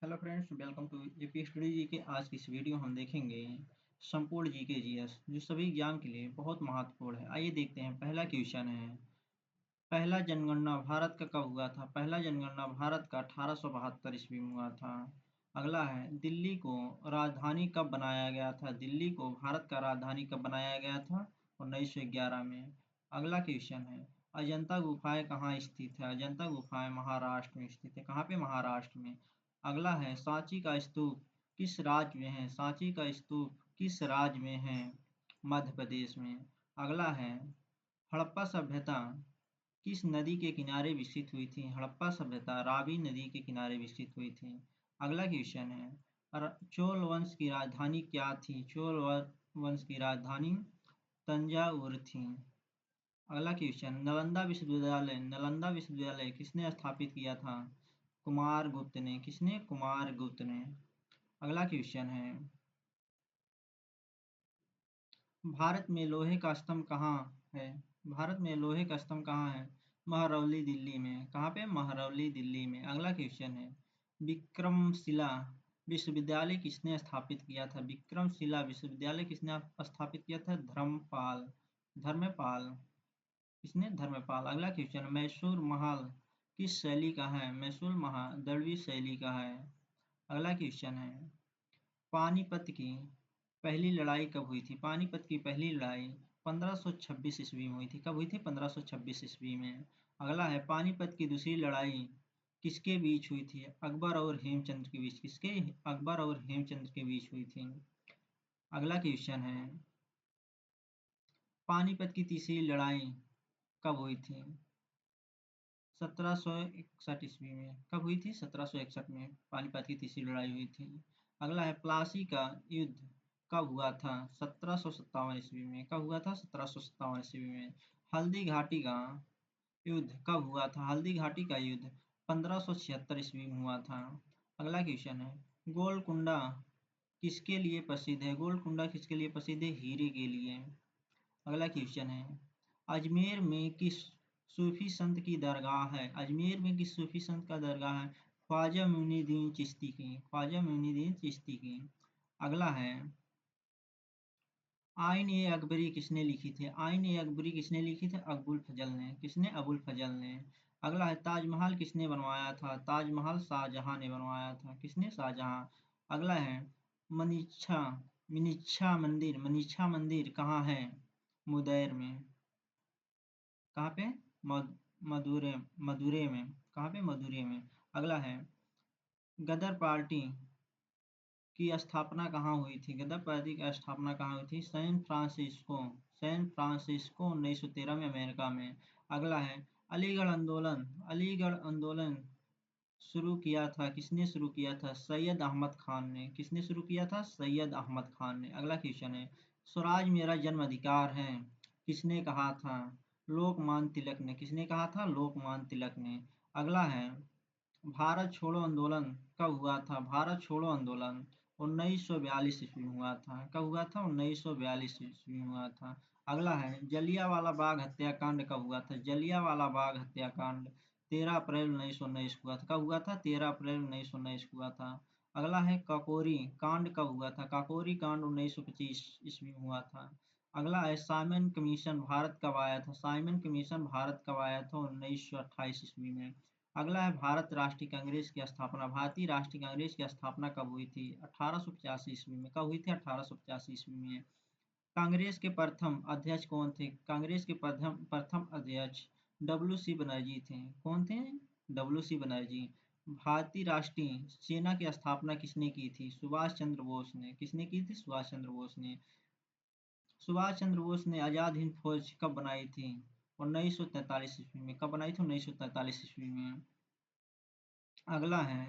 Hello friends, welcome to AP study G K. आज की इस वीडियो हम देखेंगे संपूर्ण जी के जीएस, जो सभी एग्जाम के लिए बहुत महत्वपूर्ण है। आइए देखते हैं। पहला क्वेश्चन है, पहला जनगणना भारत का कब हुआ था? पहला जनगणना भारत का 1872 ईस्वी में हुआ था। अगला है, दिल्ली को राजधानी कब बनाया गया था? दिल्ली को भारत का राजधानी कब बनाया गया था? 1911 में। अगला क्वेश्चन है, अजंता गुफाएं कहाँ स्थित है? अजंता गुफाएं महाराष्ट्र में स्थित है। कहाँ पे? महाराष्ट्र में। अगला है, सांची का स्तूप किस राज्य में है? सांची का स्तूप किस राज्य में है? मध्य प्रदेश में। अगला है, हड़प्पा सभ्यता किस नदी के किनारे विकसित हुई थी? हड़प्पा सभ्यता रावी नदी के किनारे विकसित हुई थी। अगला क्वेश्चन है, चोल वंश की राजधानी क्या थी? चोल वंश की राजधानी तंजावुर थी। अगला क्वेश्चन, नालंदा विश्वविद्यालय किसने स्थापित किया था? कुमारगुप्त ने। किसने? कुमारगुप्त ने। अगला क्वेश्चन है, भारत में लोहे का स्तंभ कहाँ है? भारत में लोहे का स्तंभ कहाँ है? महरौली, दिल्ली में। कहाँ पे? महरौली, दिल्ली में। अगला क्वेश्चन है, विक्रमशिला विश्वविद्यालय किसने स्थापित किया था? विक्रमशिला विश्वविद्यालय किसने स्थापित किया था? धर्मपाल। धर्मपाल। किसने? धर्मपाल। अगला क्वेश्चन, मैसूर महल किस शैली का है? मैसूर महल द्रविड़ शैली का है। अगला क्वेश्चन है, पानीपत की पहली लड़ाई कब हुई थी? पानीपत की पहली लड़ाई 1526 ईस्वी में हुई थी। कब हुई थी? 1526 ईस्वी में। अगला है, पानीपत की दूसरी लड़ाई किसके बीच हुई थी? अकबर और हेमचंद्र के बीच। किसके? अकबर और हेमचंद्र के बीच हुई थी। अगला क्वेश्चन है, पानीपत की तीसरी लड़ाई कब हुई थी? 1761 ईस्वी में। कब हुई थी? 1761 में पानीपत की तीसरी लड़ाई हुई थी। अगला है, प्लासी का युद्ध कब हुआ था? 1757 ईस्वी में। कब हुआ था? 1757 ईस्वी में। हल्दी घाटी का युद्ध कब हुआ था? हल्दी घाटी का युद्ध 1576 ईस्वी में हुआ था। अगला क्वेश्चन है, गोलकुंडा किसके लिए प्रसिद्ध है? गोलकुंडा किसके लिए प्रसिद्ध है? हीरे के लिए। अगला क्वेश्चन है, अजमेर में किस सूफी संत की दरगाह है? अजमेर में किस सूफी संत का दरगाह है? ख्वाजा मुइनुद्दीन चिश्ती की। ख्वाजा मुइनुद्दीन चिश्ती की। अगला है, आइन ए अकबरी किसने लिखी थी? आइन ए अकबरी किसने लिखी थी? अबुल फजल ने। किसने? अबुल फजल ने। अगला है, ताजमहल किसने बनवाया था? ताजमहल शाहजहां ने बनवाया था। किसने? शाहजहां। अगला है, मनीषा मनीषा मंदिर कहाँ है? मुदैर में। कहाँ पे? मदुरे मदुरे में। कहाँ पे? मदुरे में। अगला है, गदर पार्टी की स्थापना कहाँ हुई थी? गदर पार्टी की स्थापना कहाँ हुई थी? सैन फ्रांसिस्को 1913 में, अमेरिका में। अगला है, अलीगढ़ आंदोलन शुरू किया था। किसने शुरू किया था? सैयद अहमद खान ने। किसने शुरू किया था? सैयद अहमद खान ने। अगला क्वेश्चन है, स्वराज मेरा जन्म अधिकार है किसने कहा था? लोकमान्य तिलक ने। किसने कहा था? लोकमान्य तिलक ने। अगला है, भारत छोड़ो आंदोलन कब हुआ था? भारत छोड़ो आंदोलन 1942 ईस्वी में हुआ था। कब हुआ था? 1942 ईस्वी में हुआ था। अगला है, जलियांवाला बाग हत्याकांड कब हुआ था? जलियांवाला बाग हत्याकांड 13 अप्रैल 1919 को हुआ था। कब हुआ था? 13 अप्रैल 1919 को हुआ था। अगला है, काकोरी कांड कब हुआ था? काकोरी कांड 1925 ईस्वी में हुआ था। अगला है, साइमन कमीशन भारत कब आया था? साइमन कमीशन भारत कब आया था? 1928 ईस्वी में। अगला है, भारत राष्ट्रीय कांग्रेस की स्थापना। भारतीय राष्ट्रीय कांग्रेस की स्थापना कब हुई थी? 1885 ईस्वी में। कब हुई थी? 1885 ईस्वी में। कांग्रेस के प्रथम अध्यक्ष कौन थे? कांग्रेस के प्रथम प्रथम अध्यक्ष डब्ल्यू सी बनर्जी थे। कौन थे? W C Banerjee. भारतीय राष्ट्रीय सेना की स्थापना किसने की थी? सुभाष चंद्र बोस ने। किसने की थी? सुभाष चंद्र बोस ने। सुभाष चंद्र बोस ने आजाद हिंद फौज कब बनाई थी? 1943 ईस्वी में। कब बनाई थी? 1943 ईस्वी में। अगला है,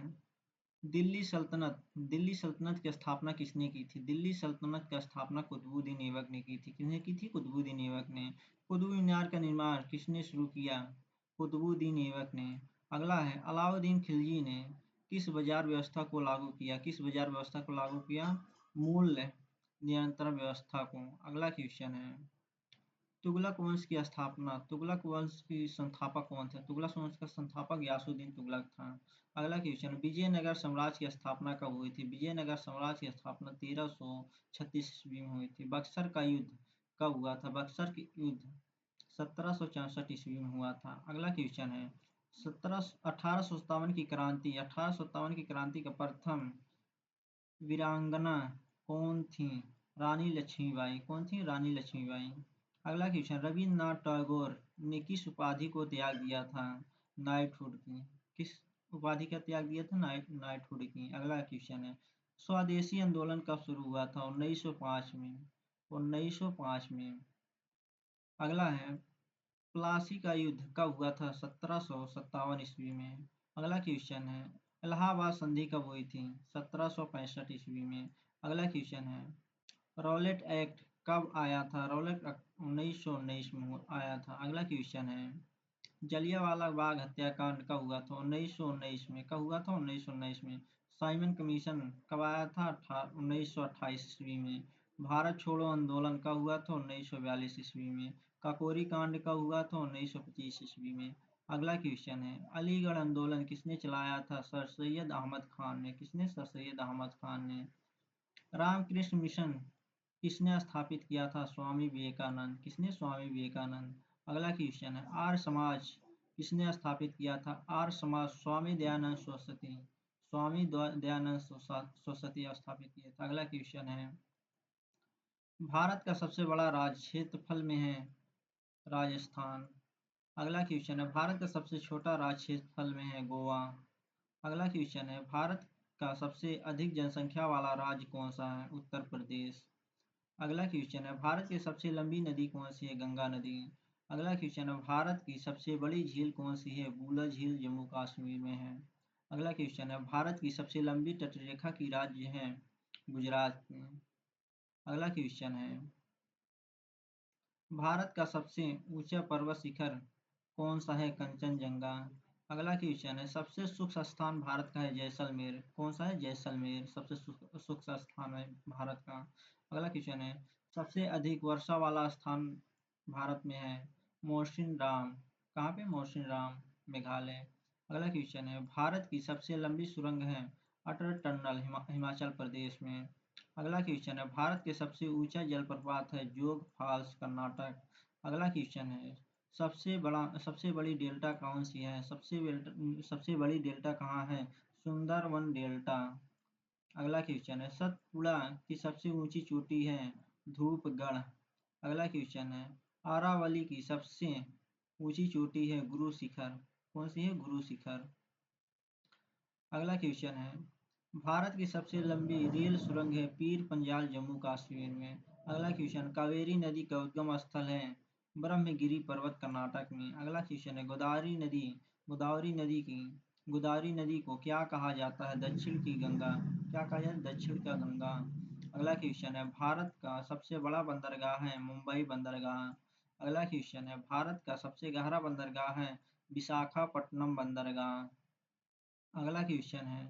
दिल्ली सल्तनत की स्थापना किसने की थी? दिल्ली सल्तनत की स्थापना कुतुबुद्दीन ऐबक ने की थी। किसने की थी? कुतुबुद्दीन ऐबक ने। कुतुब मीनार का निर्माण किसने शुरू किया? कुतुबुद्दीन ऐबक ने। अगला है, अलाउद्दीन खिलजी ने किस बाजार व्यवस्था को लागू किया? किस बाजार व्यवस्था को लागू किया? मूल्य नियंत्रण व्यवस्था को। अगला क्वेश्चन है, तुगलक वंश की स्थापना, तुगलक वंश की संस्थापक कौन थे? तुगलक वंश का संस्थापक यासुद्दीन तुगलक था। अगला क्वेश्चन, विजयनगर साम्राज्य की स्थापना कब हुई थी? विजयनगर साम्राज्य की स्थापना 1336 ईस्वी में हुई थी। बक्सर का युद्ध कब हुआ था? बक्सर की युद्ध 1764 ईस्वी में हुआ था। अगला क्वेश्चन है, 1857 की क्रांति, 1857 की क्रांति का प्रथम वीरांगना कौन थी? रानी लक्ष्मीबाई। कौन थी? रानी लक्ष्मीबाई। अगला क्वेश्चन, रविन्द्रनाथ टैगोर ने किस उपाधि को त्याग दिया था? नाइटहुड की। किस उपाधि का त्याग दिया था? नाइटहुड की। अगला क्वेश्चन है, स्वदेशी आंदोलन कब शुरू हुआ था? 1905 में। 1905 में। अगला है, प्लासी का युद्ध कब हुआ था? 1757 ईस्वी में। अगला क्वेश्चन है, इलाहाबाद संधि कब हुई थी? 1765 ईस्वी में। अगला क्वेश्चन है, रॉलेट एक्ट कब आया था? रॉलेट एक्ट 1919 में आया था। अगला क्वेश्चन है, जलियांवाला बाग हत्याकांड कब हुआ था? 1919 में। कब हुआ था? 1919 में। साइमन कमीशन कब आया था? 1928 ईस्वी में। भारत छोड़ो आंदोलन कब हुआ था? 1942 ईस्वी में। काकोरी कांड कब हुआ था? 1925 ईस्वी में। अगला क्वेश्चन है, अलीगढ़ आंदोलन किसने चलाया था? सर सैयद अहमद खान ने। किसने? सर सैयद अहमद खान ने। रामकृष्ण मिशन किसने स्थापित किया था? स्वामी विवेकानंद। किसने? स्वामी विवेकानंद। अगला क्वेश्चन है, आर्य समाज किसने स्थापित किया था? आर्य समाज स्वामी दयानंद सरस्वती। स्वामी दयानंद सरस्वती स्थापित किया था। अगला क्वेश्चन है, भारत का सबसे बड़ा राज्य क्षेत्रफल में है? राजस्थान। अगला क्वेश्चन है, भारत का सबसे छोटा राज्य क्षेत्रफल में है? गोवा। अगला क्वेश्चन है, भारत का सबसे अधिक जनसंख्या वाला राज्य कौन सा है? उत्तर प्रदेश। अगला क्वेश्चन है, भारत की सबसे लंबी नदी कौन सी है? गंगा नदी। अगला क्वेश्चन है, भारत की सबसे बड़ी झील कौन सी है? बुलर झील जम्मू कश्मीर में है। अगला क्वेश्चन है, भारत की सबसे लंबी तटरेखा की राज्य है? गुजरात में। अगला क्वेश्चन है, भारत का सबसे ऊंचा पर्वत शिखर कौन सा है? कंचनजंगा। अगला क्वेश्चन है, सबसे शुष्क स्थान भारत का है? जैसलमेर। कौन सा है? जैसलमेर सबसे शुष्क स्थान है भारत का। अगला क्वेश्चन है, सबसे अधिक वर्षा वाला स्थान भारत में है? मौसिनराम। कहाँ पे? मौसिनराम, मेघालय। अगला क्वेश्चन है, भारत की सबसे लंबी सुरंग है? अटल टनल, हिमाचल प्रदेश में। अगला क्वेश्चन है, भारत के सबसे ऊंचा जलप्रपात है? जोग फॉल्स, कर्नाटक। अगला क्वेश्चन है, सबसे बड़ी डेल्टा कौन सी है? सबसे बड़ी डेल्टा कहाँ है? सुंदरवन डेल्टा। अगला क्वेश्चन है, सतपुड़ा की सबसे ऊंची चोटी है? धूपगढ़। अगला क्वेश्चन है, आरावली की सबसे ऊंची चोटी है? गुरु शिखर। कौन सी है? गुरु शिखर। अगला क्वेश्चन है, भारत की सबसे लंबी रेल सुरंग है? पीर पंजाल जम्मू कश्मीर में। अगला क्वेश्चन, कावेरी नदी का उद्गम स्थल है? ब्रह्मगिरी पर्वत, कर्नाटक में। अगला क्वेश्चन है, गोदावरी नदी की गोदावरी नदी को क्या कहा जाता है? दक्षिण की गंगा। क्या कहा जाता है? दक्षिण का गंगा। अगला क्वेश्चन है, भारत का सबसे बड़ा बंदरगाह है? मुंबई बंदरगाह। अगला क्वेश्चन है, भारत का सबसे गहरा बंदरगाह है? विशाखापट्टनम बंदरगाह। अगला क्वेश्चन है,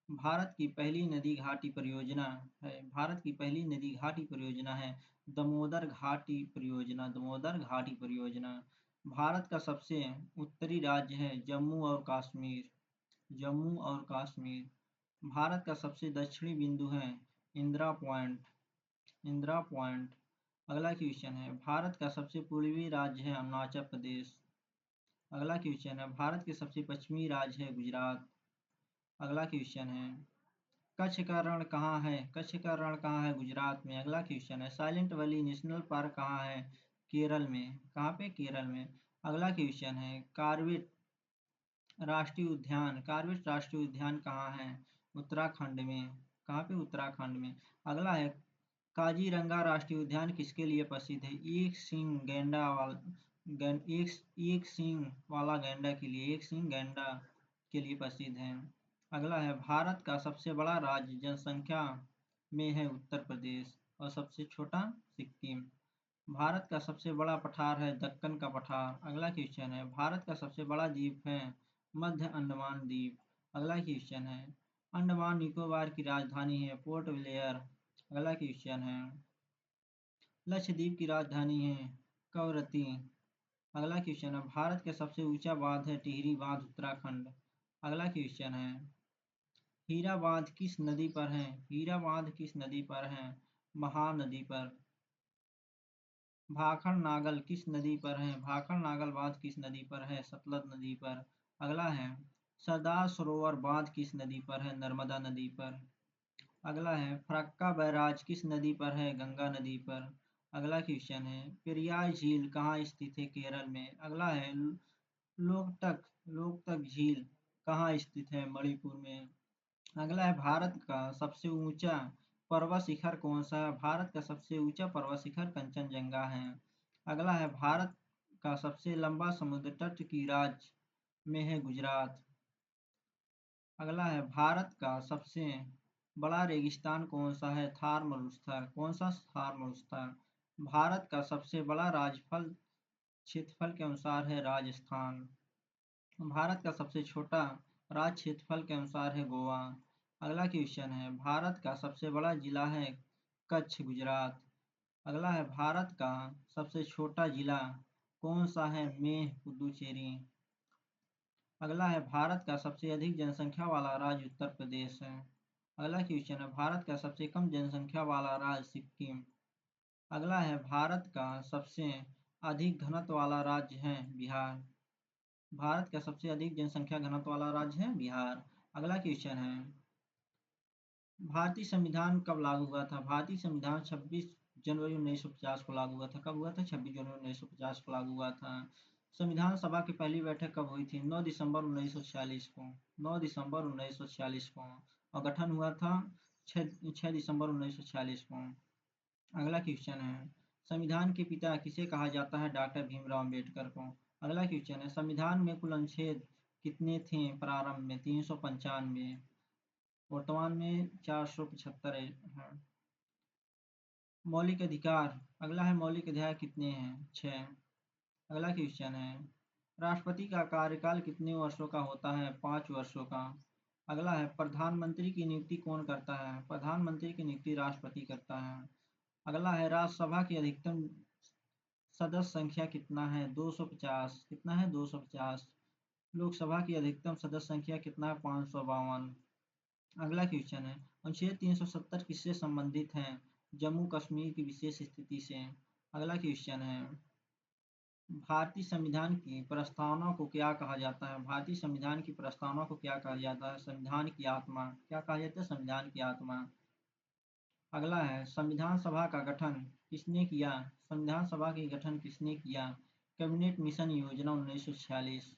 भारत की पहली नदी घाटी परियोजना है? भारत की पहली नदी घाटी परियोजना है दामोदर घाटी परियोजना। दामोदर घाटी परियोजना। भारत का सबसे उत्तरी राज्य है? जम्मू और कश्मीर। जम्मू और कश्मीर। भारत का सबसे दक्षिणी बिंदु है? इंदिरा पॉइंट। इंदिरा पॉइंट। अगला क्वेश्चन है, भारत का सबसे पूर्वी राज्य है? अरुणाचल प्रदेश। अगला क्वेश्चन है, भारत के सबसे पश्चिमी राज्य है? गुजरात। अगला क्वेश्चन है, कच्छ का रण कहाँ है? कच्छ का रण कहाँ है? गुजरात में। अगला क्वेश्चन है, साइलेंट वैली नेशनल पार्क कहाँ है? केरल में। कहाँ पे? केरल में। अगला क्वेश्चन है, कार्बेट राष्ट्रीय उद्यान कहाँ है? उत्तराखंड में। कहाँ पे? उत्तराखंड में। अगला है, काजीरंगा राष्ट्रीय उद्यान किसके लिए प्रसिद्ध है? एक सींग वाला गैंडा के लिए। एक सींग गैंडा के लिए प्रसिद्ध है। अगला है, भारत का सबसे बड़ा राज्य जनसंख्या में है? उत्तर प्रदेश। और सबसे छोटा? सिक्किम। भारत का सबसे बड़ा पठार है? दक्कन का पठार। अगला क्वेश्चन है, भारत का सबसे बड़ा द्वीप है? मध्य अंडमान द्वीप। अगला क्वेश्चन है, अंडमान निकोबार की राजधानी है? Port Blair. अगला क्वेश्चन है, लक्षद्वीप की राजधानी है? कवरत्ती। अगला क्वेश्चन है, भारत का सबसे ऊंचा बांध है टिहरी बांध, उत्तराखंड। अगला क्वेश्चन है, हीरा बांध किस नदी पर है? हीरा बांध किस नदी पर है? महानदी पर। भाखड़ नागल किस नदी पर है? भाखड़ नागल बांध किस नदी पर है? सतलज नदी पर। अगला है, सरदार सरोवर बांध किस नदी पर है? नर्मदा नदी पर। अगला है, फरक्का बैराज किस नदी पर है? गंगा नदी पर। अगला क्वेश्चन है, पेरियार झील कहाँ स्थित है? केरल में। अगला है, लोकटक लोकटक झील कहाँ स्थित है? मणिपुर में। अगला है, भारत का सबसे ऊंचा पर्वत शिखर कौन सा है? भारत का सबसे ऊंचा पर्वत शिखर कंचनजंगा है। अगला है, भारत का सबसे लंबा समुद्र तट की राज्य में है? गुजरात। अगला है, भारत का सबसे बड़ा रेगिस्तान कौन सा है? थार मरुस्थल। कौन सा? थार मरुस्थल। भारत का सबसे बड़ा राजफल क्षेत्रफल के अनुसार है? राजस्थान। भारत का सबसे छोटा राज्य क्षेत्रफल के अनुसार है? गोवा। अगला क्वेश्चन है, भारत का सबसे बड़ा जिला है? कच्छ, गुजरात। अगला है, भारत का सबसे छोटा जिला कौन सा है? मेह, पुदुचेरी। अगला है, भारत का सबसे अधिक जनसंख्या वाला राज्य उत्तर प्रदेश है। अगला क्वेश्चन है, भारत का सबसे कम जनसंख्या वाला राज्य सिक्किम। अगला है, भारत का सबसे अधिक घनत्व वाला राज्य है? बिहार। भारत का सबसे अधिक जनसंख्या घनत्व वाला राज्य है? बिहार। अगला क्वेश्चन है, भारतीय संविधान कब लागू हुआ था? भारतीय संविधान 26 जनवरी 1950 को लागू हुआ था। कब हुआ था? 26 जनवरी 1950 को लागू हुआ था। संविधान सभा की पहली बैठक कब हुई थी? 9 दिसंबर 1946 को। 9 दिसंबर 1946 को। और गठन हुआ था 6 दिसंबर 1946 को। अगला क्वेश्चन है, संविधान के पिता किसे कहा जाता है? डॉक्टर भीमराव अम्बेडकर को। अगला क्वेश्चन है, संविधान में कुल अनुच्छेद कितने थे प्रारंभ में? 395। वर्तमान में 475 है। मौलिक अधिकार। अगला है, मौलिक अधिकार कितने हैं? 6। अगला क्वेश्चन है, राष्ट्रपति का कार्यकाल कितने वर्षों का होता है? 5 वर्षों का। अगला है, प्रधानमंत्री की नियुक्ति कौन करता है? प्रधानमंत्री की नियुक्ति राष्ट्रपति करता है। अगला है, राज्यसभा की अधिकतम सदस्य संख्या कितना है? 250। कितना है? 250। लोकसभा की अधिकतम सदस्य संख्या कितना है? 552। अगला क्वेश्चन है, अनुच्छेद 370 किससे संबंधित है? जम्मू कश्मीर की विशेष स्थिति से। अगला क्वेश्चन है, भारतीय संविधान की प्रस्तावना को क्या कहा जाता है? भारतीय संविधान की प्रस्तावना को क्या कहा जाता है? संविधान की आत्मा। क्या कहा जाता है? संविधान की आत्मा। अगला है, संविधान सभा का गठन किसने किया? संविधान सभा के गठन किसने किया? कैबिनेट मिशन योजना 1946।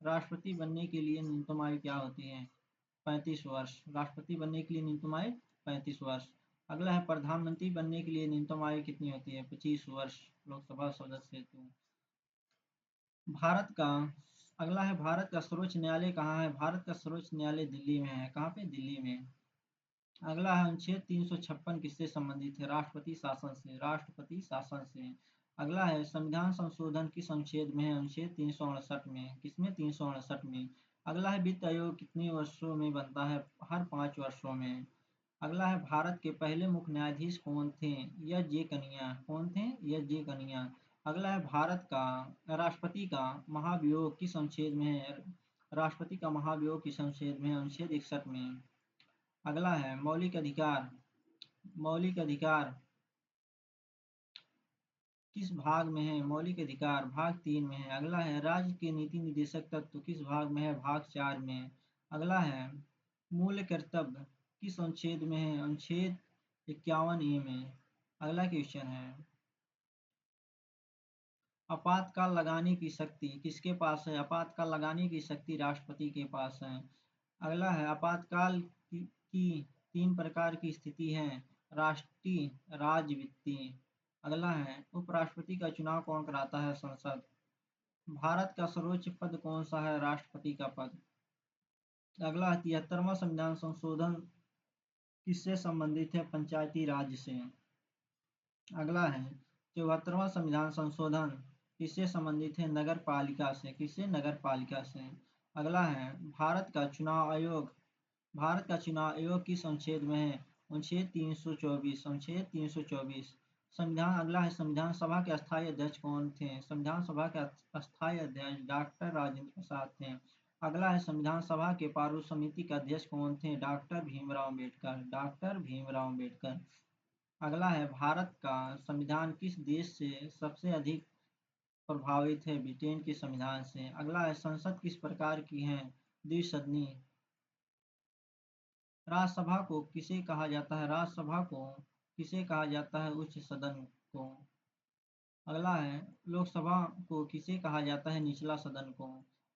राष्ट्रपति बनने के लिए न्यूनतम आयु क्या होती है? 35 वर्ष। राष्ट्रपति बनने के लिए न्यूनतम आयु 35 वर्ष। अगला है, प्रधानमंत्री बनने के लिए न्यूनतम आयु कितनी होती है? 25 वर्ष। लोकसभा सदस्य हेतु। भारत का अगला है, भारत का सर्वोच्च न्यायालय कहाँ है? भारत का सर्वोच्च न्यायालय दिल्ली में है। कहाँ पे? दिल्ली में। अगला है, अनुच्छेद 356 किससे संबंधित है? राष्ट्रपति शासन से। राष्ट्रपति शासन से। अगला है, संविधान संशोधन किस अनुच्छेद में है? अनुच्छेद 368 में। किसमें? 368 में। अगला है, वित्त आयोग कितने वर्षों में बनता है? हर 5 वर्षों में। अगला है, भारत के पहले मुख्य न्यायाधीश कौन थे? एस जे कनिया। कौन थे? एस जे कनिया। अगला है, भारत का राष्ट्रपति का महाभियोग किस अनुच्छेद में है? राष्ट्रपति का महाभियोग किस अनुच्छेद में है? अनुच्छेद 61 में। अगला है, मौलिक अधिकार। मौलिक अधिकार किस भाग में है? मौलिक अधिकार भाग 3 में है। अगला है, राज्य के नीति निर्देशक तत्व किस भाग में है? भाग 4 में। अगला है, मूल कर्तव्य किस अनुच्छेद में है? अनुच्छेद 51 में। अगला क्वेश्चन है, आपातकाल लगाने की शक्ति किसके पास है? आपातकाल लगाने की शक्ति राष्ट्रपति के पास है। अगला है, आपातकाल की 3 प्रकार की स्थिति है? राष्ट्रीय, राज्य, वित्तीय। अगला है, उपराष्ट्रपति का चुनाव कौन कराता है? संसद। भारत का सर्वोच्च पद कौन सा है? राष्ट्रपति का पद। अगला है, 73वां संविधान संशोधन किससे संबंधित है? पंचायती राज से। अगला है, 74वां संविधान संशोधन किससे संबंधित है? नगर पालिका से। किससे? नगर पालिका से। अगला है, भारत का चुनाव आयोग किस अनुच्छेद में है? अनुच्छेद 324। अनुच्छेद 324। अगला है संविधान सभा के अस्थायी अध्यक्ष कौन थे? संविधान सभा के अस्थायी अध्यक्ष डॉक्टर राजेंद्र प्रसाद थे। अगला है संविधान सभा के प्रारूप समिति के अध्यक्ष कौन थे? डॉक्टर भीमराव अम्बेडकर। डॉक्टर भीमराव अम्बेडकर। अगला है भारत का संविधान किस देश से सबसे अधिक प्रभावित है? ब्रिटेन के संविधान से। अगला है संसद किस प्रकार की है? द्विसदनी। राज्यसभा को किसे कहा जाता है? राज्यसभा को किसे कहा जाता है? उच्च सदन को। अगला है लोकसभा को किसे कहा जाता है? निचला सदन को।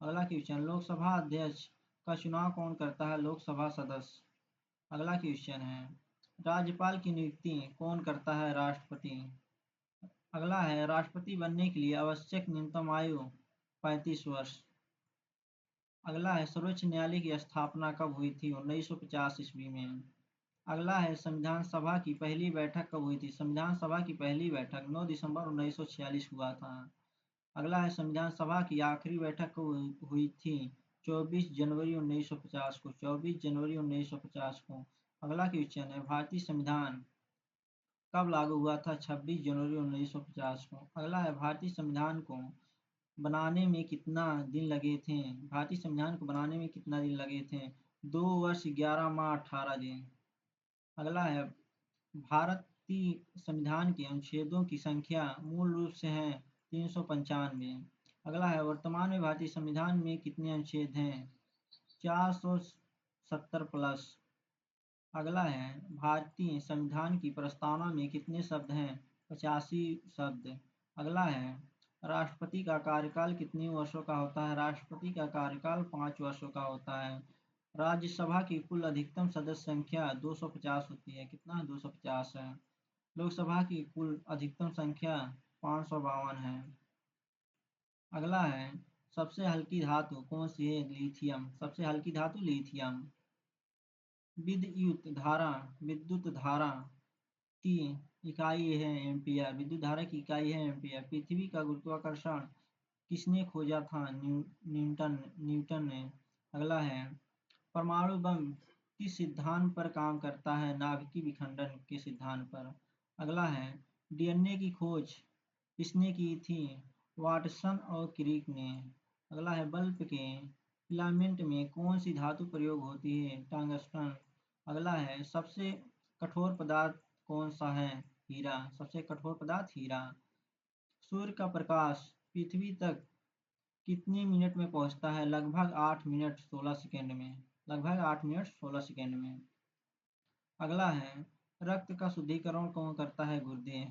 अगला क्वेश्चन लोकसभा अध्यक्ष का चुनाव कौन करता है? लोकसभा सदस्य। अगला क्वेश्चन है राज्यपाल की नियुक्ति कौन करता है? राष्ट्रपति। अगला है राष्ट्रपति बनने के लिए आवश्यक न्यूनतम आयु 35 वर्ष। अगला है सर्वोच्च न्यायालय की स्थापना कब हुई थी? 1950 ईस्वी में। अगला है संविधान सभा की पहली बैठक कब हुई थी? संविधान सभा की पहली बैठक 9 दिसंबर 1946 हुआ था। अगला है संविधान सभा की आखिरी बैठक कब हुई थी? 24 जनवरी 1950 को। 24 जनवरी 1950 को। अगला क्वेश्चन है भारतीय संविधान कब लागू हुआ था? 26 जनवरी 1950 को। अगला है भारतीय संविधान को बनाने में कितना दिन लगे थे? भारतीय संविधान को बनाने में कितना दिन लगे थे? 2 वर्ष 11 माह 18 दिन। अगला है भारतीय संविधान के अनुच्छेदों की संख्या मूल रूप से है 395। अगला है वर्तमान में भारतीय संविधान में कितने अनुच्छेद हैं? 470 प्लस। अगला है भारतीय संविधान की प्रस्तावना में कितने शब्द हैं? 85 शब्द। अगला है राष्ट्रपति का कार्यकाल कितने वर्षों का होता है? राष्ट्रपति का कार्यकाल 5 वर्षों का होता है। राज्यसभा की कुल अधिकतम सदस्य संख्या 250 होती है। कितना? 250 है। लोकसभा की कुल अधिकतम संख्या 552 है। अगला है सबसे हल्की धातु कौन सी है? लिथियम। सबसे हल्की धातु लिथियम। विद्युत धारा की इकाई है एम्पियर। विद्युत धारा की इकाई है एम्पियर। पृथ्वी का गुरुत्वाकर्षण किसने खोजा था? न्यूटन ने। अगला है परमाणु बम किस सिद्धांत पर काम करता है? नाभिकीय विखंडन के सिद्धांत पर। अगला है डीएनए की खोज किसने की थी? वाटसन और क्रिक ने। अगला है बल्ब के फिलामेंट में कौन सी धातु प्रयोग होती है? टंगस्टन। अगला है सबसे कठोर पदार्थ कौन सा है? हीरा। सबसे कठोर पदार्थ हीरा। सूर्य का प्रकाश पृथ्वी तक कितने मिनट में पहुंचता है? लगभग 8 मिनट 16 सेकंड में। लगभग 8 मिनट 16 सेकंड में। अगला है रक्त का शुद्धिकरण कौन करता है? गुर्दे।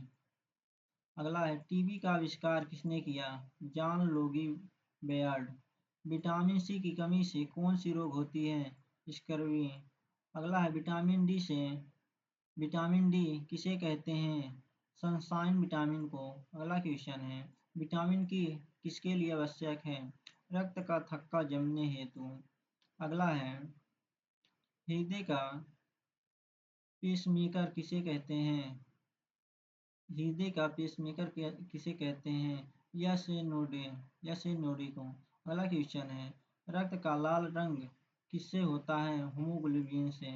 अगला है टीबी का आविष्कार किसने किया? John Logie Baird. Vitamin C की कमी से कौन सी रोग होती है? स्कर्वी। अगला है विटामिन डी किसे कहते हैं? सनशाइन विटामिन को। अगला क्वेश्चन है विटामिन की किसके लिए आवश्यक है? रक्त का थक्का जमने हेतु। अगला है हृदय का पेसमेकर किसे कहते हैं? हृदय का पेसमेकर किसे कहते हैं? यस ए नोडी को। अगला क्वेश्चन है रक्त का लाल रंग किससे होता है? हीमोग्लोबिन से।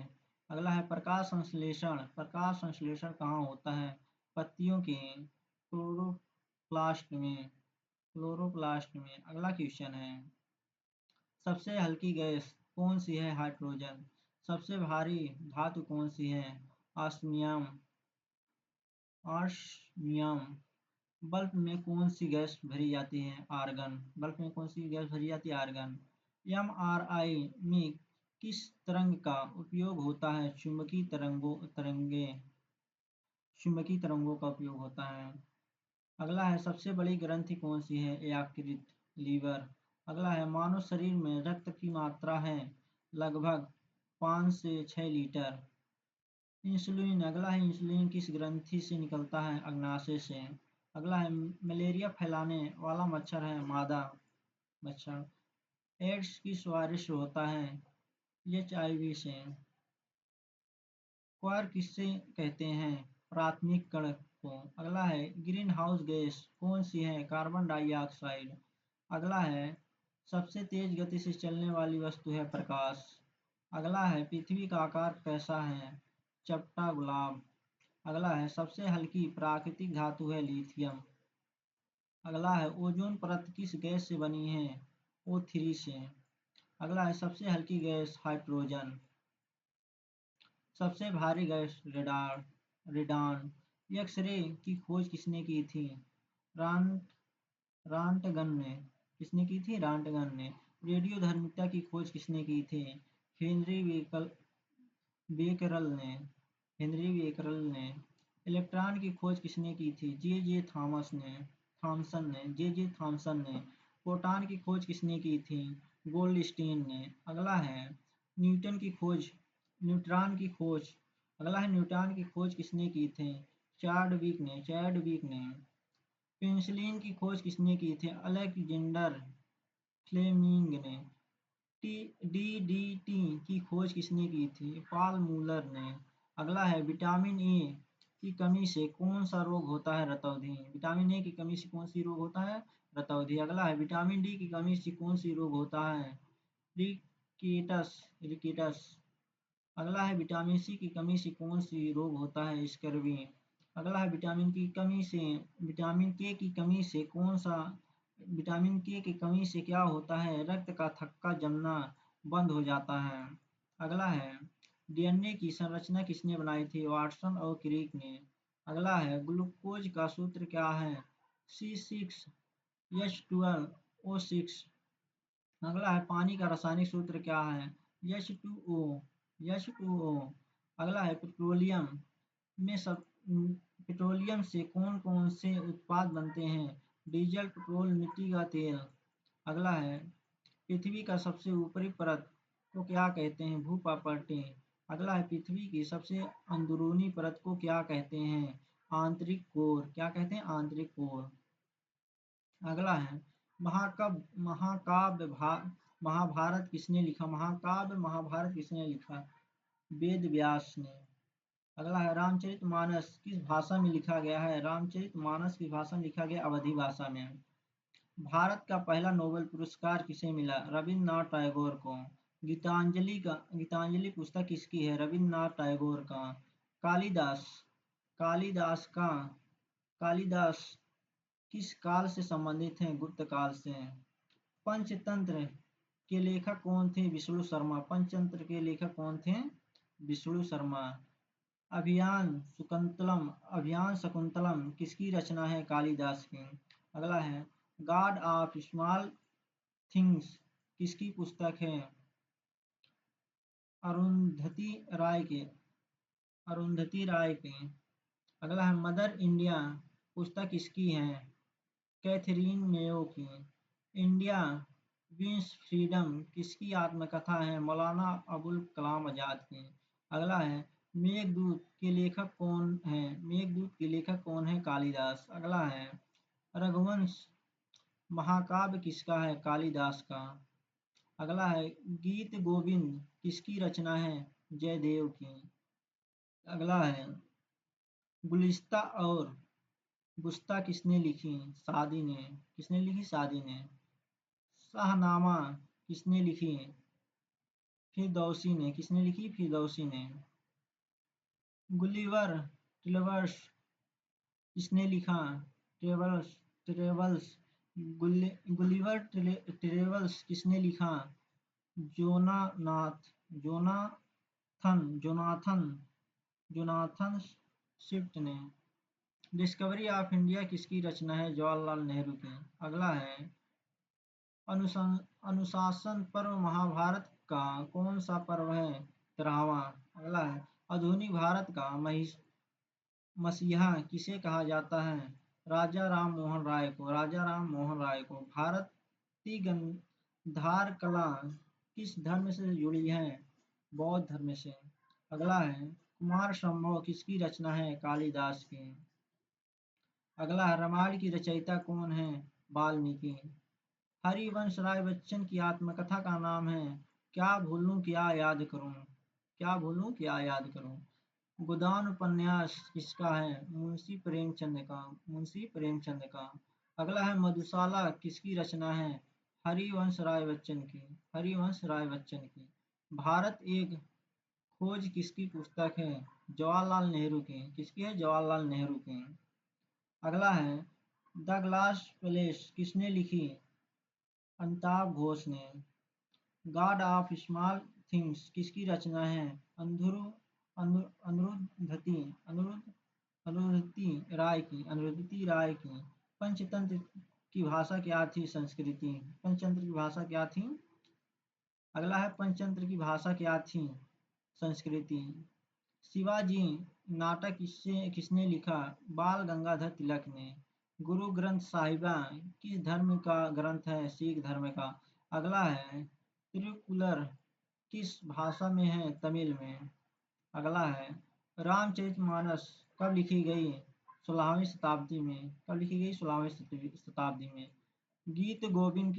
अगला है प्रकाश संश्लेषण कहाँ होता है? पत्तियों के क्लोरोप्लास्ट में। अगला क्वेश्चन है सबसे हल्की गैस कौन सी है? हाइड्रोजन। सबसे भारी धातु कौन सी है? ऑस्मियम। बल्ब में कौन सी गैस भरी जाती है? आर्गन। बल्ब में कौन सी गैस भरी जाती है? आर्गन। एमआरआई में किस तरंग का उपयोग होता है? चुंबकीय तरंगों का उपयोग होता है। अगला है सबसे बड़ी ग्रंथि कौन सी है? यकृत, लीवर। अगला है मानव शरीर में रक्त की मात्रा है लगभग 5 से 6 लीटर। इंसुलिन। अगला है इंसुलिन किस ग्रंथि से निकलता है? अग्नाशय से। अगला है मलेरिया फैलाने वाला मच्छर है मादा मच्छर। एड्स किस वायरस से होता है? HIV से। क्वार्क किससे कहते हैं? प्राथमिक कण को। अगला है ग्रीन हाउस गैस कौन सी है? Carbon dioxide. अगला है सबसे तेज गति से चलने वाली वस्तु है प्रकाश। अगला है पृथ्वी का आकार कैसा है? चपटा गुलाब। अगला है सबसे हल्की प्राकृतिक धातु है लिथियम। अगला है ओजोन परत किस गैस से बनी है? O3 से। अगला है सबसे हल्की गैस हाइड्रोजन। सबसे भारी गैस रेडान। एक्सरे की खोज किसने की थी? रांटगन ने। किसने की थी? रांटगन ने। रेडियोधर्मिता की खोज किसने की थी? हेनरी बेकरल ने। हेनरी बेकरल ने। इलेक्ट्रॉन की खोज किसने की थी? जे थॉमसन ने। प्रोटॉन की खोज किसने की थी? गोल्डस्टीन ने। अगला है न्यूटन की खोज न्यूट्रॉन की खोज अगला है न्यूट्रॉन की खोज किसने की थी? चैडविक ने। पेनिसिलिन की खोज किसने की थी? अलेक्जेंडर फ्लेमिंग ने। डीडीटी की खोज किसने की थी? पॉल मूलर ने। अगला है विटामिन ए की कमी से कौन सा रोग होता है? रतौंधी। विटामिन ए की कमी से कौन सी रोग होता है? रतौंधी। अगला है विटामिन डी की कमी से कौन सी रोग होता है? रिकेटस। अगला है विटामिन सी की कमी से कौन सी रोग होता है? स्कर्वी। अगला है विटामिन के की कमी से विटामिन के की कमी से क्या होता है? रक्त का थक्का जमना बंद हो जाता है। अगला है डीएनए की संरचना किसने बनाई थी? वाटसन और क्रिक ने। अगला है ग्लूकोज का सूत्र क्या है? C6H12O6। अगला है पानी का रासायनिक सूत्र क्या है? H2O। अगला है पेट्रोलियम से कौन कौन से उत्पाद बनते हैं? डीजल, पेट्रोल, मिट्टी का तेल। अगला है पृथ्वी का सबसे ऊपरी परत को क्या कहते हैं? भूपापट्टी। अगला है पृथ्वी की सबसे अंदरूनी परत को क्या कहते हैं? आंतरिक कोर। क्या कहते हैं? आंतरिक कोर। अगला है महाभारत किसने लिखा? महाभारत किसने लिखा? वेद व्यास ने। अगला है रामचरितमानस किस भाषा में लिखा गया है? रामचरितमानस की भाषा में लिखा गया अवधी भाषा में। भारत का पहला नोबेल पुरस्कार किसे मिला? रविन्द्रनाथ टैगोर को। गीतांजलि पुस्तक किसकी है? रविन्द्रनाथ टैगोर का। कालिदास कालिदास का कालिदास किस काल से संबंधित हैं? गुप्त काल से। पंचतंत्र के लेखक कौन थे? विष्णु शर्मा। पंचतंत्र के लेखक कौन थे? विष्णु शर्मा। अभियान शकुंतलम किसकी रचना है? कालिदास की। अगला है गॉड ऑफ स्मॉल थिंग्स किसकी पुस्तक है? अरुंधति राय की। अगला है मदर इंडिया पुस्तक किसकी है? कैथरीन मेयो की। इंडिया विंस फ्रीडम किसकी आत्मकथा है? मौलाना अबुल कलाम आजाद की। अगला है मेघदूत के लेखक कौन है? कालिदास। अगला है रघुवंश महाकाव्य किसका है? कालिदास का। अगला है गीत गोविंद किसकी रचना है? जयदेव की। अगला है गुलिस्ता और गुस्ता किसने लिखी? सादी ने। किसने लिखी? सादी ने। शाहनामा किसने लिखी? फिरदौसी ने। किसने लिखी? फिरदौसी ने। गुलिवर ट्रेवल्स किसने लिखा? ट्रेवल्स गुलिवर ट्रेवल्स किसने लिखा? जोनाथन स्विफ्ट ने। डिस्कवरी ऑफ इंडिया किसकी रचना है? जवाहरलाल नेहरू की। अगला है अनुशासन पर्व महाभारत का कौन सा पर्व है? 13वां। अगला है आधुनिक भारत का मसीहा किसे कहा जाता है? राजा राम मोहन राय को। भारतीय गंधार कला किस धर्म से जुड़ी है? बौद्ध धर्म से। अगला है कुमार संभव किसकी रचना है? कालिदास की। अगला है रामायण की रचयिता कौन है? वाल्मीकि। हरिवंश राय बच्चन की आत्मकथा का नाम है? क्या भूलूं क्या याद करूं। गोदान उपन्यास किसका है? मुंशी प्रेमचंद का। अगला है मधुशाला किसकी रचना है? हरिवंश राय बच्चन की। भारत एक खोज किसकी पुस्तक है? जवाहरलाल नेहरू की। किसकी है? जवाहरलाल नेहरू की। अगला है द ग्लास पैलेस किसने लिखी? अमिताभ घोष ने। गॉड ऑफ स्मॉल थिंग्स किसकी रचना है? अनिरुद्धति अनिरुद्धति राय की। पंचतंत्र की भाषा क्या थी? संस्कृति। पंचतंत्र की भाषा क्या थी? अगला है पंचतंत्र की भाषा क्या थी? संस्कृति। शिवाजी नाटक किसने लिखा? बाल गंगाधर तिलक ने। गुरु ग्रंथ साहिबा किस धर्म का ग्रंथ है? सिख धर्म का। अगला है तिरुकुलर किस भाषा में है? तमिल में। अगला है रामचरितमानस कब लिखी गई? 16वीं शताब्दी में। कब लिखी गई? 16वीं शताब्दी में। गीत गोविंद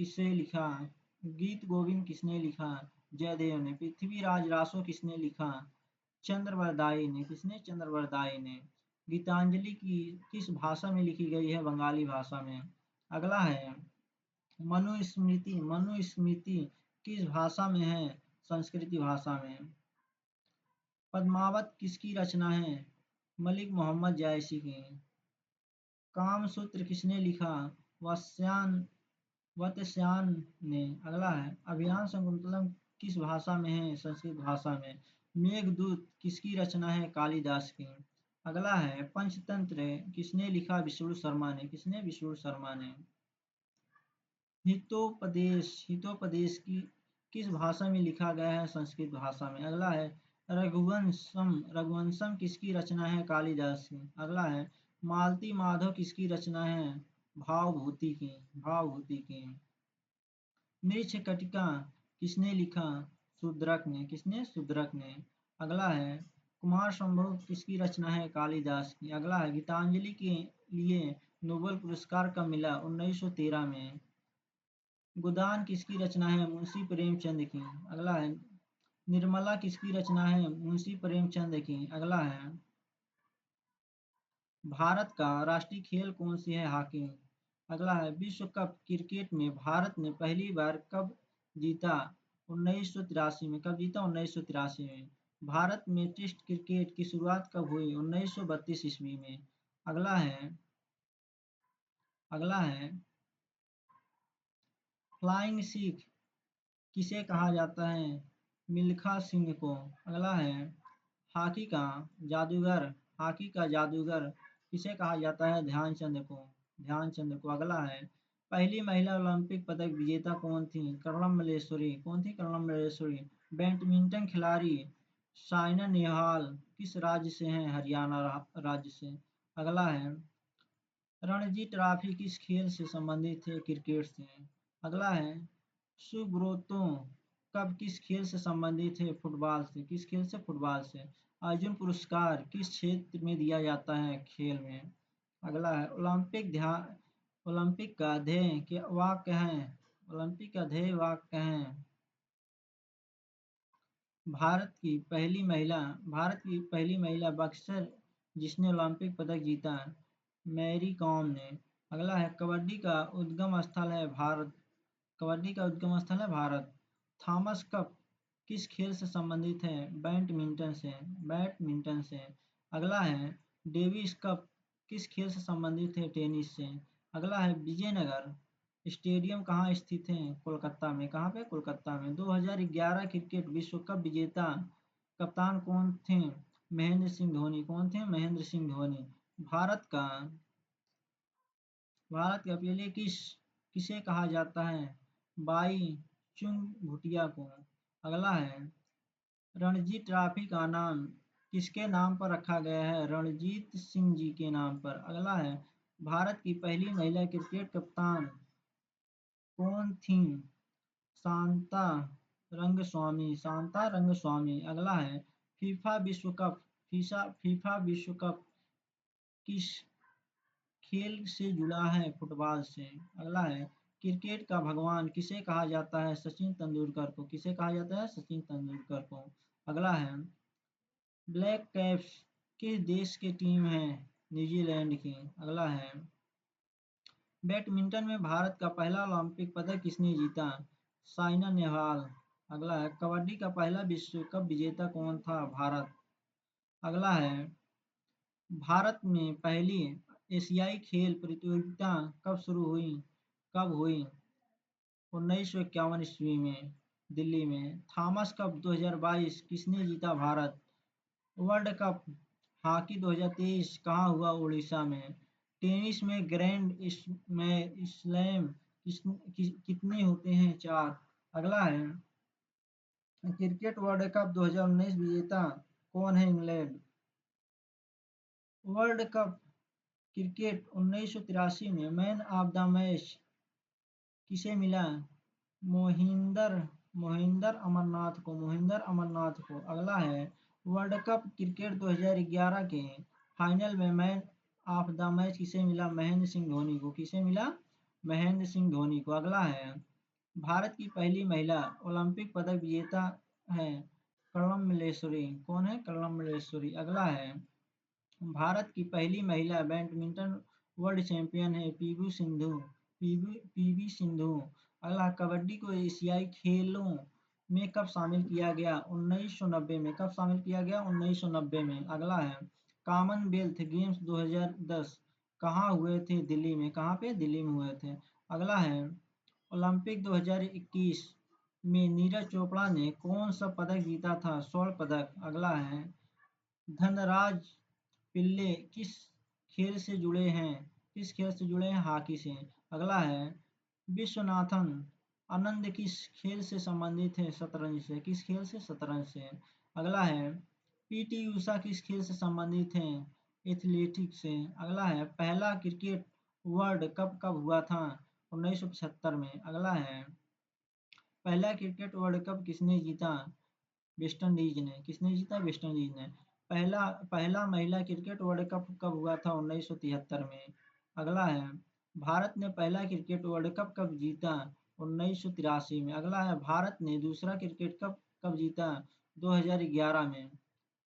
किसने लिखा? जयदेव ने। पृथ्वीराज रासो किसने लिखा? चंद्रवरदाई ने। किसने? चंद्रवरदाई ने। गीतांजलि की किस भाषा में लिखी गई है? बंगाली भाषा में। अगला है मनुस्मृति किस भाषा में है? संस्कृत भाषा में। पद्मावत किसकी रचना है? मलिक मोहम्मद जायसी की। कामसूत्र किसने लिखा? वत्स्यायन ने। अगला है अभियान शकुंतलम किस भाषा में है? संस्कृत भाषा में। मेघदूत किसकी रचना है? कालिदास की। अगला है पंचतंत्र किसने लिखा? विष्णु शर्मा ने। किसने? विष्णु शर्मा ने। हितोपदेश की किस भाषा में लिखा गया है? संस्कृत भाषा में। अगला है रघुवंशम किसकी रचना है? कालिदास की। अगला है मालती माधव किसकी रचना है? भावभूति की। मृच्छकटिका किसने लिखा? शूद्रक ने। किसने? शूद्रक ने। अगला है कुमार संभव किसकी रचना है? कालिदास की। अगला है गीतांजलि के लिए नोबेल पुरस्कार कब मिला? 1913 में। गोदान किसकी रचना है? मुंशी प्रेमचंद की। अगला है निर्मला किसकी रचना है? मुंशी प्रेमचंद की। अगला है भारत का राष्ट्रीय खेल कौन सी है? हॉकी। अगला है विश्व कप क्रिकेट में भारत ने पहली बार कब जीता? 1983 में। कब जीता? 1983 में। भारत में टेस्ट क्रिकेट की शुरुआत कब हुई? 1932 ईस्वी में। अगला है फ्लाइंग सिख किसे कहा जाता है? मिल्खा सिंह को। अगला है हॉकी का जादूगर किसे कहा जाता है? ध्यानचंद को। अगला है पहली महिला ओलंपिक पदक विजेता कौन थी? कर्णम मल्लेश्वरी। कौन थी? कर्णम मल्लेश्वरी। बैडमिंटन खिलाड़ी साइना नेहवाल किस राज्य से हैं? हरियाणा राज्य से। अगला है रणजी ट्रॉफी किस खेल से संबंधित है? क्रिकेट से। अगला है सुब्रतो कब किस खेल से संबंधित है? फुटबॉल से। किस खेल से? फुटबॉल से। अर्जुन पुरस्कार किस क्षेत्र में दिया जाता है? खेल में। अगला है ओलंपिक का ध्येय वाक्य है? भारत की पहली महिला बॉक्सर जिसने ओलंपिक पदक जीता, मैरी कॉम ने। अगला है कबड्डी का उद्गम स्थल है भारत। थॉमस कप किस खेल से संबंधित है? बैडमिंटन से। अगला है डेविस कप किस खेल से संबंधित है? टेनिस से। अगला है विजयनगर स्टेडियम कहाँ स्थित है? कोलकाता में। कहाँ पे? कोलकाता में। 2011 क्रिकेट विश्व कप विजेता कप्तान कौन थे? महेंद्र सिंह धोनी। कौन थे? महेंद्र सिंह धोनी। भारत का पहले किसे कहा जाता है? बाई चुंग भूटिया को। अगला है रणजी ट्रॉफी का नाम किसके नाम पर रखा गया है? रणजीत सिंह जी के नाम पर। अगला है भारत की पहली महिला क्रिकेट कप्तान कौन थी? शांता रंगस्वामी। अगला है फीफा विश्व कप किस खेल से जुड़ा है? फुटबॉल से। अगला है क्रिकेट का भगवान किसे कहा जाता है? सचिन तेंदुलकर को। किसे कहा जाता है? सचिन तेंदुलकर को। अगला है ब्लैक कैप्स किस देश की टीम है? न्यूजीलैंड की। अगला है बैडमिंटन में भारत का पहला ओलंपिक पदक किसने जीता? साइना नेहवाल। अगला है कबड्डी का पहला विश्व कप विजेता कौन था? भारत। अगला है भारत में पहली एशियाई खेल प्रतियोगिता कब शुरू हुई? कब हुई? 1951 ईस्वी में दिल्ली में। थॉमस कप 2022 किसने जीता? भारत। वर्ल्ड कप हॉकी 2023 कहाँ हुआ? उड़ीसा में। टेनिस में स्लैम कितने होते हैं? 4। अगला है क्रिकेट वर्ल्ड कप 2019 विजेता कौन है? इंग्लैंड। वर्ल्ड कप क्रिकेट 1983 में मैन ऑफ द मैच किसे मिला? मोहिंदर अमरनाथ को। अगला है वर्ल्ड कप क्रिकेट 2011 के फाइनल में मैन ऑफ द मैच किसे मिला? महेंद्र सिंह धोनी को। किसे मिला? महेंद्र सिंह धोनी को। अगला है भारत की पहली महिला ओलंपिक पदक विजेता है कर्णम मल्लेश्वरी। कौन है? कर्णम मल्लेश्वरी। अगला है भारत की पहली महिला बैडमिंटन वर्ल्ड चैंपियन है पीवी सिंधु। अगला कबड्डी को एशियाई खेलों में कब शामिल किया गया? 1990 में। कब शामिल किया गया? 1990 में। अगला है कॉमनवेल्थ गेम्स 2010 कहाँ हुए थे? दिल्ली में। कहाँ पे? दिल्ली में हुए थे। अगला है ओलंपिक 2021 में नीरज चोपड़ा ने कौन सा पदक जीता था? स्वर्ण पदक। अगला है धनराज पिल्ले किस खेल से जुड़े हैं? किस खेल से जुड़े हैं? हॉकी से। अगला है विश्वनाथन आनंद किस खेल से संबंधित है? शतरंज से। किस खेल से? शतरंज से। अगला है पीटी ऊषा किस खेल से संबंधित है? एथलेटिक्स से। अगला है पहला क्रिकेट वर्ल्ड कप कब हुआ था? 1975 में। अगला है पहला क्रिकेट वर्ल्ड कप किसने जीता? वेस्ट इंडीज ने। किसने जीता? वेस्ट इंडीज ने। पहला महिला क्रिकेट वर्ल्ड कप कब हुआ था? 1973 में। अगला है भारत ने पहला क्रिकेट वर्ल्ड कप कब जीता? 1983 में। अगला है भारत ने दूसरा क्रिकेट कप कब जीता? 2011 में।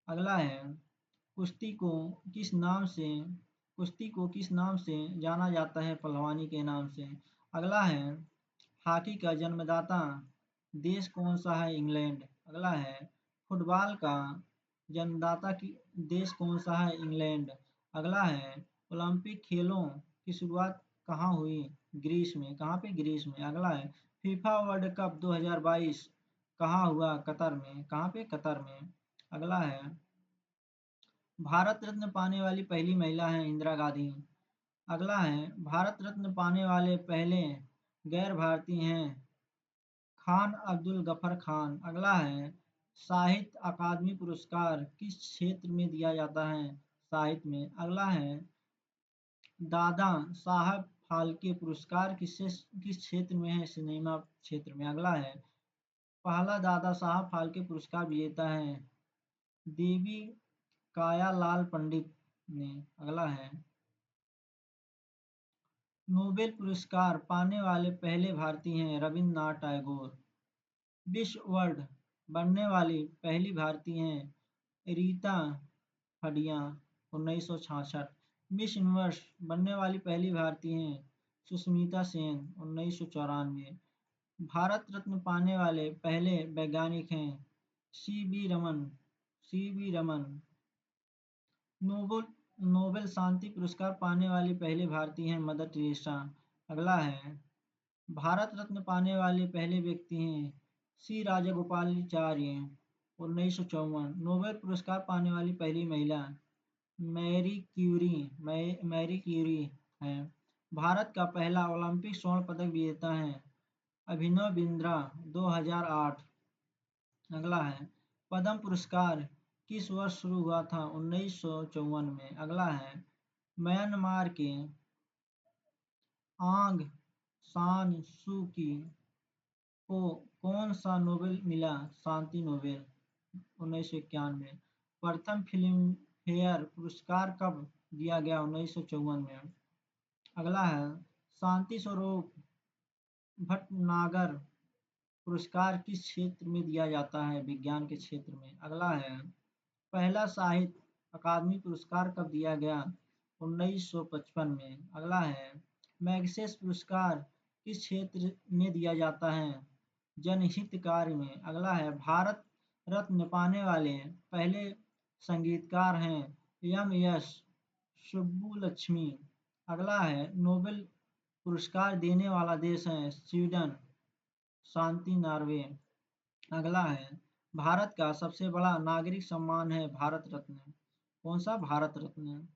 अगला है कुश्ती को किस नाम से कुश्ती को किस नाम से जाना जाता है? पहलवानी के नाम से। अगला है हॉकी का जन्मदाता देश कौन सा है? इंग्लैंड। अगला है फुटबॉल का जन्मदाता देश कौन सा है? इंग्लैंड। अगला है ओलंपिक खेलों की शुरुआत कहाँ हुई? ग्रीस में। कहाँ पे? ग्रीस में। अगला है फीफा वर्ल्ड कप 2022 कहाँ हुआ? कतर में। कहाँ पे? कतर में। अगला है भारत रत्न पाने वाली पहली महिला है इंदिरा गांधी। अगला है भारत रत्न पाने वाले पहले गैर भारतीय हैं खान अब्दुल गफर खान। अगला है साहित्य अकादमी पुरस्कार किस क्षेत्र में दिया जाता है? साहित्य में। अगला है दादा साहब फाल्के पुरस्कार किस क्षेत्र में है? सिनेमा क्षेत्र में। अगला है पहला दादा साहब फाल्के पुरस्कार विजेता है देवी कायालाल पंडित ने। अगला है नोबेल पुरस्कार पाने वाले पहले भारतीय हैं रविन्द्रनाथ टैगोर। विश्व वर्ल्ड बनने वाली पहली भारतीय हैं रीता हडिया 1966। मिस यूनिवर्स बनने वाली पहली भारतीय हैं सुष्मिता सेन 1994। भारत रत्न पाने वाले पहले वैज्ञानिक हैं सी बी रमन। नोबेल शांति पुरस्कार पाने वाली पहली भारतीय हैं मदर टेरेसा। अगला है भारत रत्न पाने वाले पहले व्यक्ति हैं सी राजागोपालाचारी 1954। नोबेल पुरस्कार पाने वाली पहली महिला मैरी क्यूरी हैं। भारत का पहला ओलंपिक स्वर्ण पदक विजेता है अभिनव बिंद्रा 2008। अगला है पद्म पुरस्कार किस वर्ष शुरू हुआ था? 1954 में। अगला है म्यांमार के आंग सान सू की को कौन सा नोबेल मिला? शांति नोबेल 1991। प्रथम फिल्म फेयर पुरस्कार कब दिया गया? 1954 में। अगला है शांति स्वरूप भटनागर पुरस्कार किस क्षेत्र में दिया जाता है? विज्ञान के क्षेत्र में। अगला है पहला साहित्य अकादमी पुरस्कार कब दिया गया? 1955 में। अगला है मैग्सेस पुरस्कार किस क्षेत्र में दिया जाता है? जनहित कार्य में। अगला है भारत रत्न पाने वाले पहले संगीतकार हैं एम.एस. सुब्बुलक्ष्मी। अगला है नोबेल पुरस्कार देने वाला देश है स्वीडन, शांति नॉर्वे। अगला है भारत का सबसे बड़ा नागरिक सम्मान है भारत रत्न। कौन सा? भारत रत्न।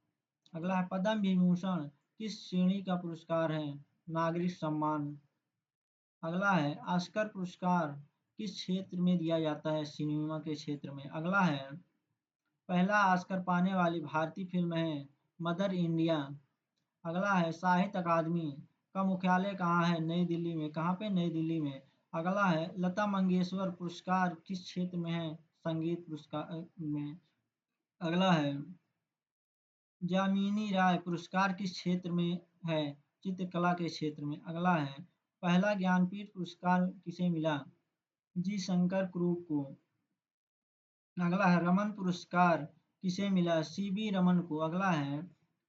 अगला है पद्म विभूषण किस श्रेणी का पुरस्कार है? नागरिक सम्मान। अगला है ऑस्कर पुरस्कार किस क्षेत्र में दिया जाता है? सिनेमा के क्षेत्र में। अगला है पहला ऑस्कर पाने वाली भारतीय फिल्म है मदर इंडिया। अगला है साहित्य अकादमी का मुख्यालय कहाँ है? नई दिल्ली में। कहाँ पे? नई दिल्ली में। अगला है लता मंगेशकर पुरस्कार किस क्षेत्र में है? संगीत पुरस्कार में। अगला है जामिनी राय पुरस्कार किस क्षेत्र में है? चित्रकला के क्षेत्र में। अगला है पहला ज्ञानपीठ पुरस्कार किसे मिला? जी शंकर क्रूप को। अगला है रमन पुरस्कार किसे मिला? सी.वी. रमन को। अगला है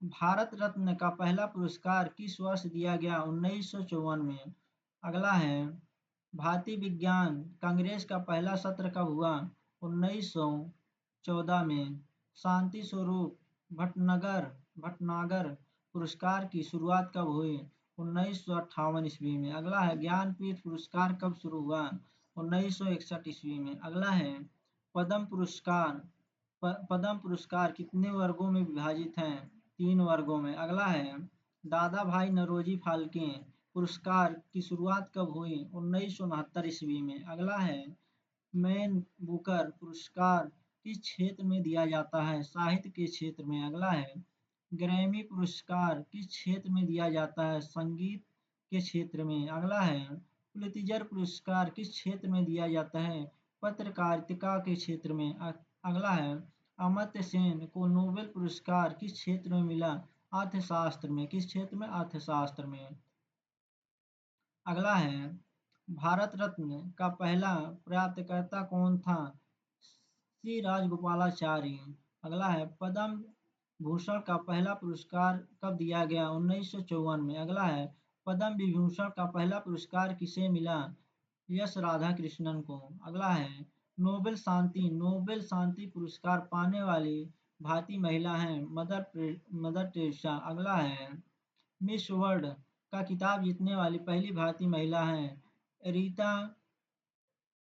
भारत रत्न का पहला पुरस्कार किस वर्ष दिया गया? 1954 में। अगला है भारतीय विज्ञान कांग्रेस का पहला सत्र कब हुआ? 1914 में। शांति स्वरूप भटनागर पुरस्कार की शुरुआत कब हुई? 1958 ईस्वी में। अगला है ज्ञानपीठ पुरस्कार कब शुरू हुआ? 1961 ईस्वी में। अगला है पद्म पुरस्कार कितने वर्गों में विभाजित हैं? 3 वर्गों में। अगला है दादा भाई नौरोजी फाल्के पुरस्कार की शुरुआत कब हुई? 1969 ईस्वी में। अगला है मैन बुकर पुरस्कार किस क्षेत्र में दिया जाता है? साहित्य के क्षेत्र में। अगला है ग्रैमी पुरस्कार किस क्षेत्र में दिया जाता है? संगीत के क्षेत्र में। अगला है पुलित्जर पुरस्कार किस क्षेत्र में दिया जाता है? पत्रकारिता के क्षेत्र में। अगला है अमर्त्य सेन को नोबेल पुरस्कार किस क्षेत्र में मिला? अर्थशास्त्र में। किस क्षेत्र में? अर्थशास्त्र में। अगला है भारत रत्न का पहला प्राप्तकर्ता कौन था? सी राजगोपालाचारी। अगला है पद्म भूषण का पहला पुरस्कार कब दिया गया? 1954 में। अगला है पद्म विभूषण का पहला पुरस्कार किसे मिला? एस राधाकृष्णन को। अगला है नोबेल शांति पुरस्कार पाने वाली भारतीय महिला हैं मदर टेरेसा। अगला है मिस वर्ल्ड का खिताब जीतने वाली पहली भारतीय महिला हैं रीता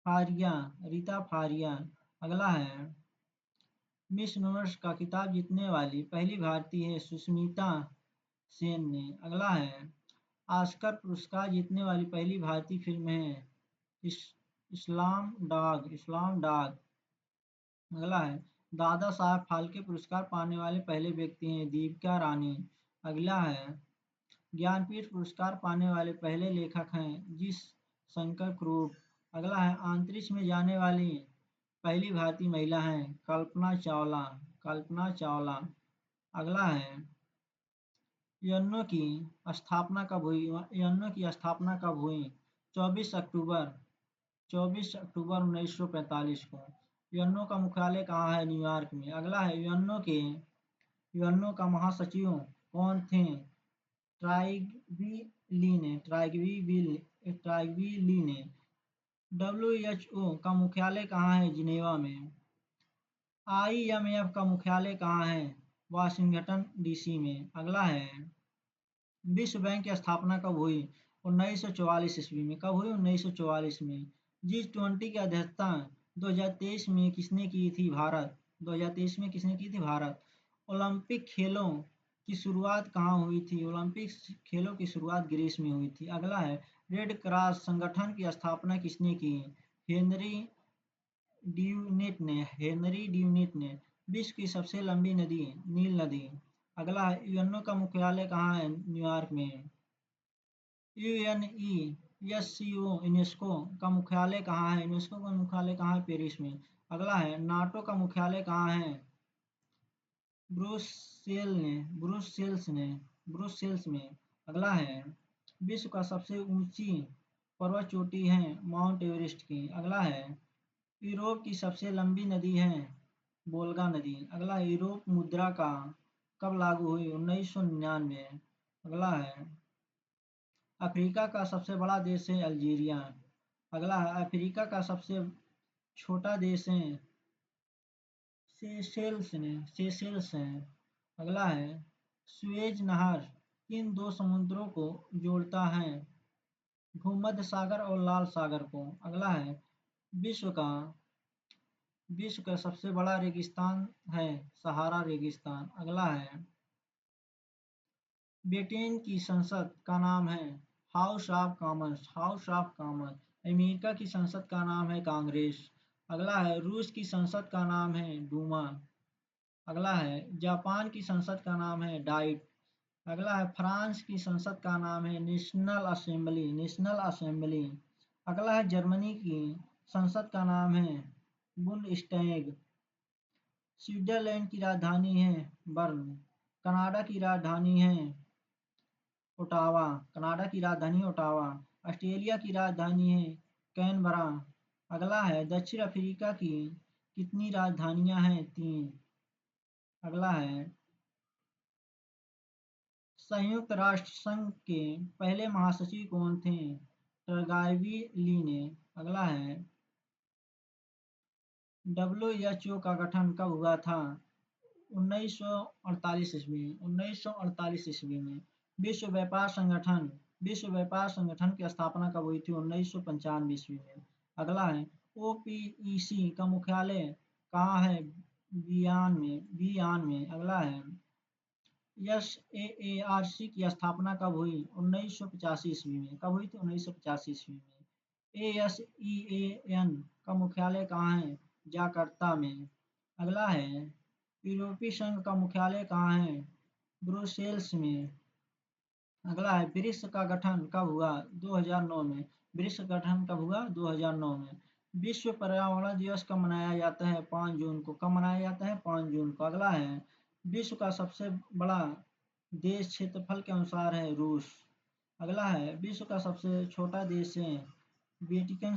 फारिया। अगला है मिस यूनिवर्स का खिताब जीतने वाली पहली भारतीय है सुष्मिता सेन ने। अगला है ऑस्कर पुरस्कार जीतने वाली पहली भारतीय फिल्म है इस्लाम डाग। अगला है दादा साहब फाल्के पुरस्कार पाने वाले पहले व्यक्ति हैं दीपिका रानी। अगला है ज्ञानपीठ पुरस्कार पाने वाले पहले लेखक हैं जी शंकर क्रूप। अगला है अंतरिक्ष में जाने वाली पहली भारतीय महिला हैं कल्पना चावला। अगला है यूएनओ की स्थापना कब हुई? यूएनओ की स्थापना कब हुई? 24 अक्टूबर 1945 को। यूएनओ का मुख्यालय कहाँ है? न्यूयॉर्क में। अगला है यूएनओ का महासचिव कौन थे? ट्राइग्वी ली ने। डब्ल्यूएचओ का मुख्यालय कहाँ है? जिनेवा में। आईएमएफ का मुख्यालय कहाँ है? वाशिंगटन डीसी में। अगला है विश्व बैंक की स्थापना कब हुई? 1944 ईस्वी में। कब हुई? 1944 में। G20 की अध्यक्षता 2023 में किसने की थी? भारत। 2023 में किसने की थी? भारत। ओलंपिक खेलों की शुरुआत कहाँ हुई थी? ओलंपिक खेलों की शुरुआत ग्रीस में हुई थी। अगला है रेड क्रॉस संगठन की स्थापना किसने की? हेनरी ड्यूनेट ने। विश्व की सबसे लंबी नदी नील नदी। अगला है यूएनओ का मुख्यालय कहाँ है? न्यूयॉर्क में। यूएनईएससीओ यूनेस्को का मुख्यालय कहाँ है? यूनेस्को का मुख्यालय कहाँ है? पेरिस में। अगला है नाटो का मुख्यालय कहाँ है? ब्रुसेल्स में। अगला है विश्व का सबसे ऊंची पर्वत चोटी है माउंट एवरेस्ट की। अगला है यूरोप की सबसे लंबी नदी है वोल्गा नदी। अगला यूरोप मुद्रा का कब लागू हुई? 1999। अगला है अफ्रीका का सबसे बड़ा देश है अल्जीरिया। अगला है अफ्रीका का सबसे छोटा देश है सेशेल्स है। अगला है सुएज नहर किन दो समुद्रों को जोड़ता है? भूमध्य सागर और लाल सागर को। अगला है विश्व का विश्व का सबसे बड़ा रेगिस्तान है सहारा रेगिस्तान। अगला है ब्रिटेन की संसद का नाम है हाउस ऑफ कॉमन्स। अमेरिका की संसद का नाम है कांग्रेस। अगला है रूस की संसद का नाम है डूमा। अगला है जापान की संसद का नाम है डाइट। अगला है फ्रांस की संसद का नाम है नेशनल असेंबली। अगला है जर्मनी की संसद का नाम है बुंडस्टैग। स्विट्जरलैंड की राजधानी है बर्न। कनाडा की राजधानी है ओटावा। कनाडा की राजधानी ओटावा। ऑस्ट्रेलिया की राजधानी है कैनबरा। अगला है दक्षिण अफ्रीका की कितनी राजधानियां हैं? 3। अगला है संयुक्त राष्ट्र संघ के पहले महासचिव कौन थे? टरगाइवी ली। अगला है डब्ल्यूएचओ का गठन कब हुआ था? 1948 ईस्वी में। 1948 ईस्वी में। विश्व व्यापार संगठन की स्थापना कब हुई थी? 1995 ईस्वी में। अगला है ओपीईसी का मुख्यालय कहाँ है? वियना में। अगला है एसएएआरसी की स्थापना कब हुई? 1985 ईस्वी में। कब हुई थी? 1985 ईस्वी में। एएसईएएन का मुख्यालय कहाँ है? जाकर्ता में। अगला है यूरोपीय संघ का मुख्यालय कहाँ है? ब्रुसेल्स में। अगला है ब्रिक्स का गठन कब हुआ? 2009 में। ब्रिक्स का गठन कब हुआ? 2009 में। विश्व पर्यावरण दिवस कब मनाया जाता है? 5 जून को। कब मनाया जाता है? 5 जून को। अगला है विश्व का सबसे बड़ा देश क्षेत्रफल के अनुसार है रूस। अगला है विश्व का सबसे छोटा देश है वेटिकन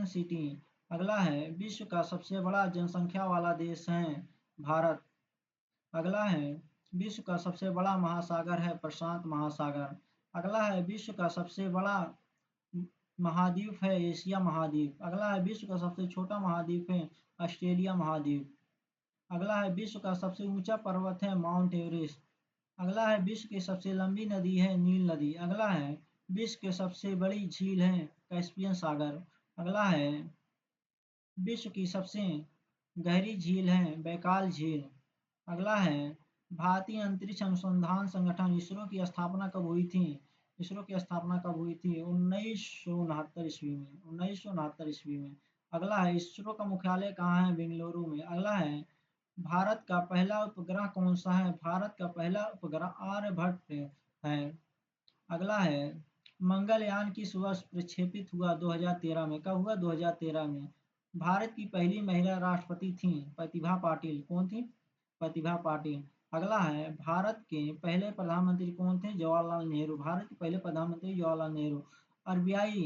सिटी। अगला है विश्व का सबसे बड़ा जनसंख्या वाला देश है भारत। अगला है विश्व का सबसे बड़ा महासागर है प्रशांत महासागर। अगला है विश्व का सबसे बड़ा महाद्वीप है एशिया महाद्वीप। अगला है विश्व का सबसे छोटा महाद्वीप है ऑस्ट्रेलिया महाद्वीप। अगला है विश्व का सबसे ऊंचा पर्वत है माउंट एवरेस्ट। अगला है विश्व की सबसे लंबी नदी है नील नदी। अगला है विश्व की सबसे बड़ी झील है कैस्पियन सागर। अगला है विश्व की सबसे गहरी झील है बैकाल झील। अगला है भारतीय अंतरिक्ष अनुसंधान संगठन इसरो की स्थापना कब हुई थी? इसरो की स्थापना कब हुई थी? 1969 ईस्वी में। 1969 ईस्वी में। अगला है इसरो का मुख्यालय कहाँ है? बेंगलुरु में। अगला है भारत का पहला उपग्रह कौन सा है? भारत का पहला उपग्रह आर्यभट्ट है। अगला है मंगलयान किस वर्ष प्रक्षेपित हुआ? 2013 में। कब हुआ? 2013 में। भारत की पहली महिला राष्ट्रपति थी प्रतिभा पाटिल। कौन थी? प्रतिभा पाटिल। अगला है भारत के पहले प्रधानमंत्री कौन थे? जवाहरलाल नेहरू। भारत के पहले प्रधानमंत्री जवाहरलाल नेहरू। आरबीआई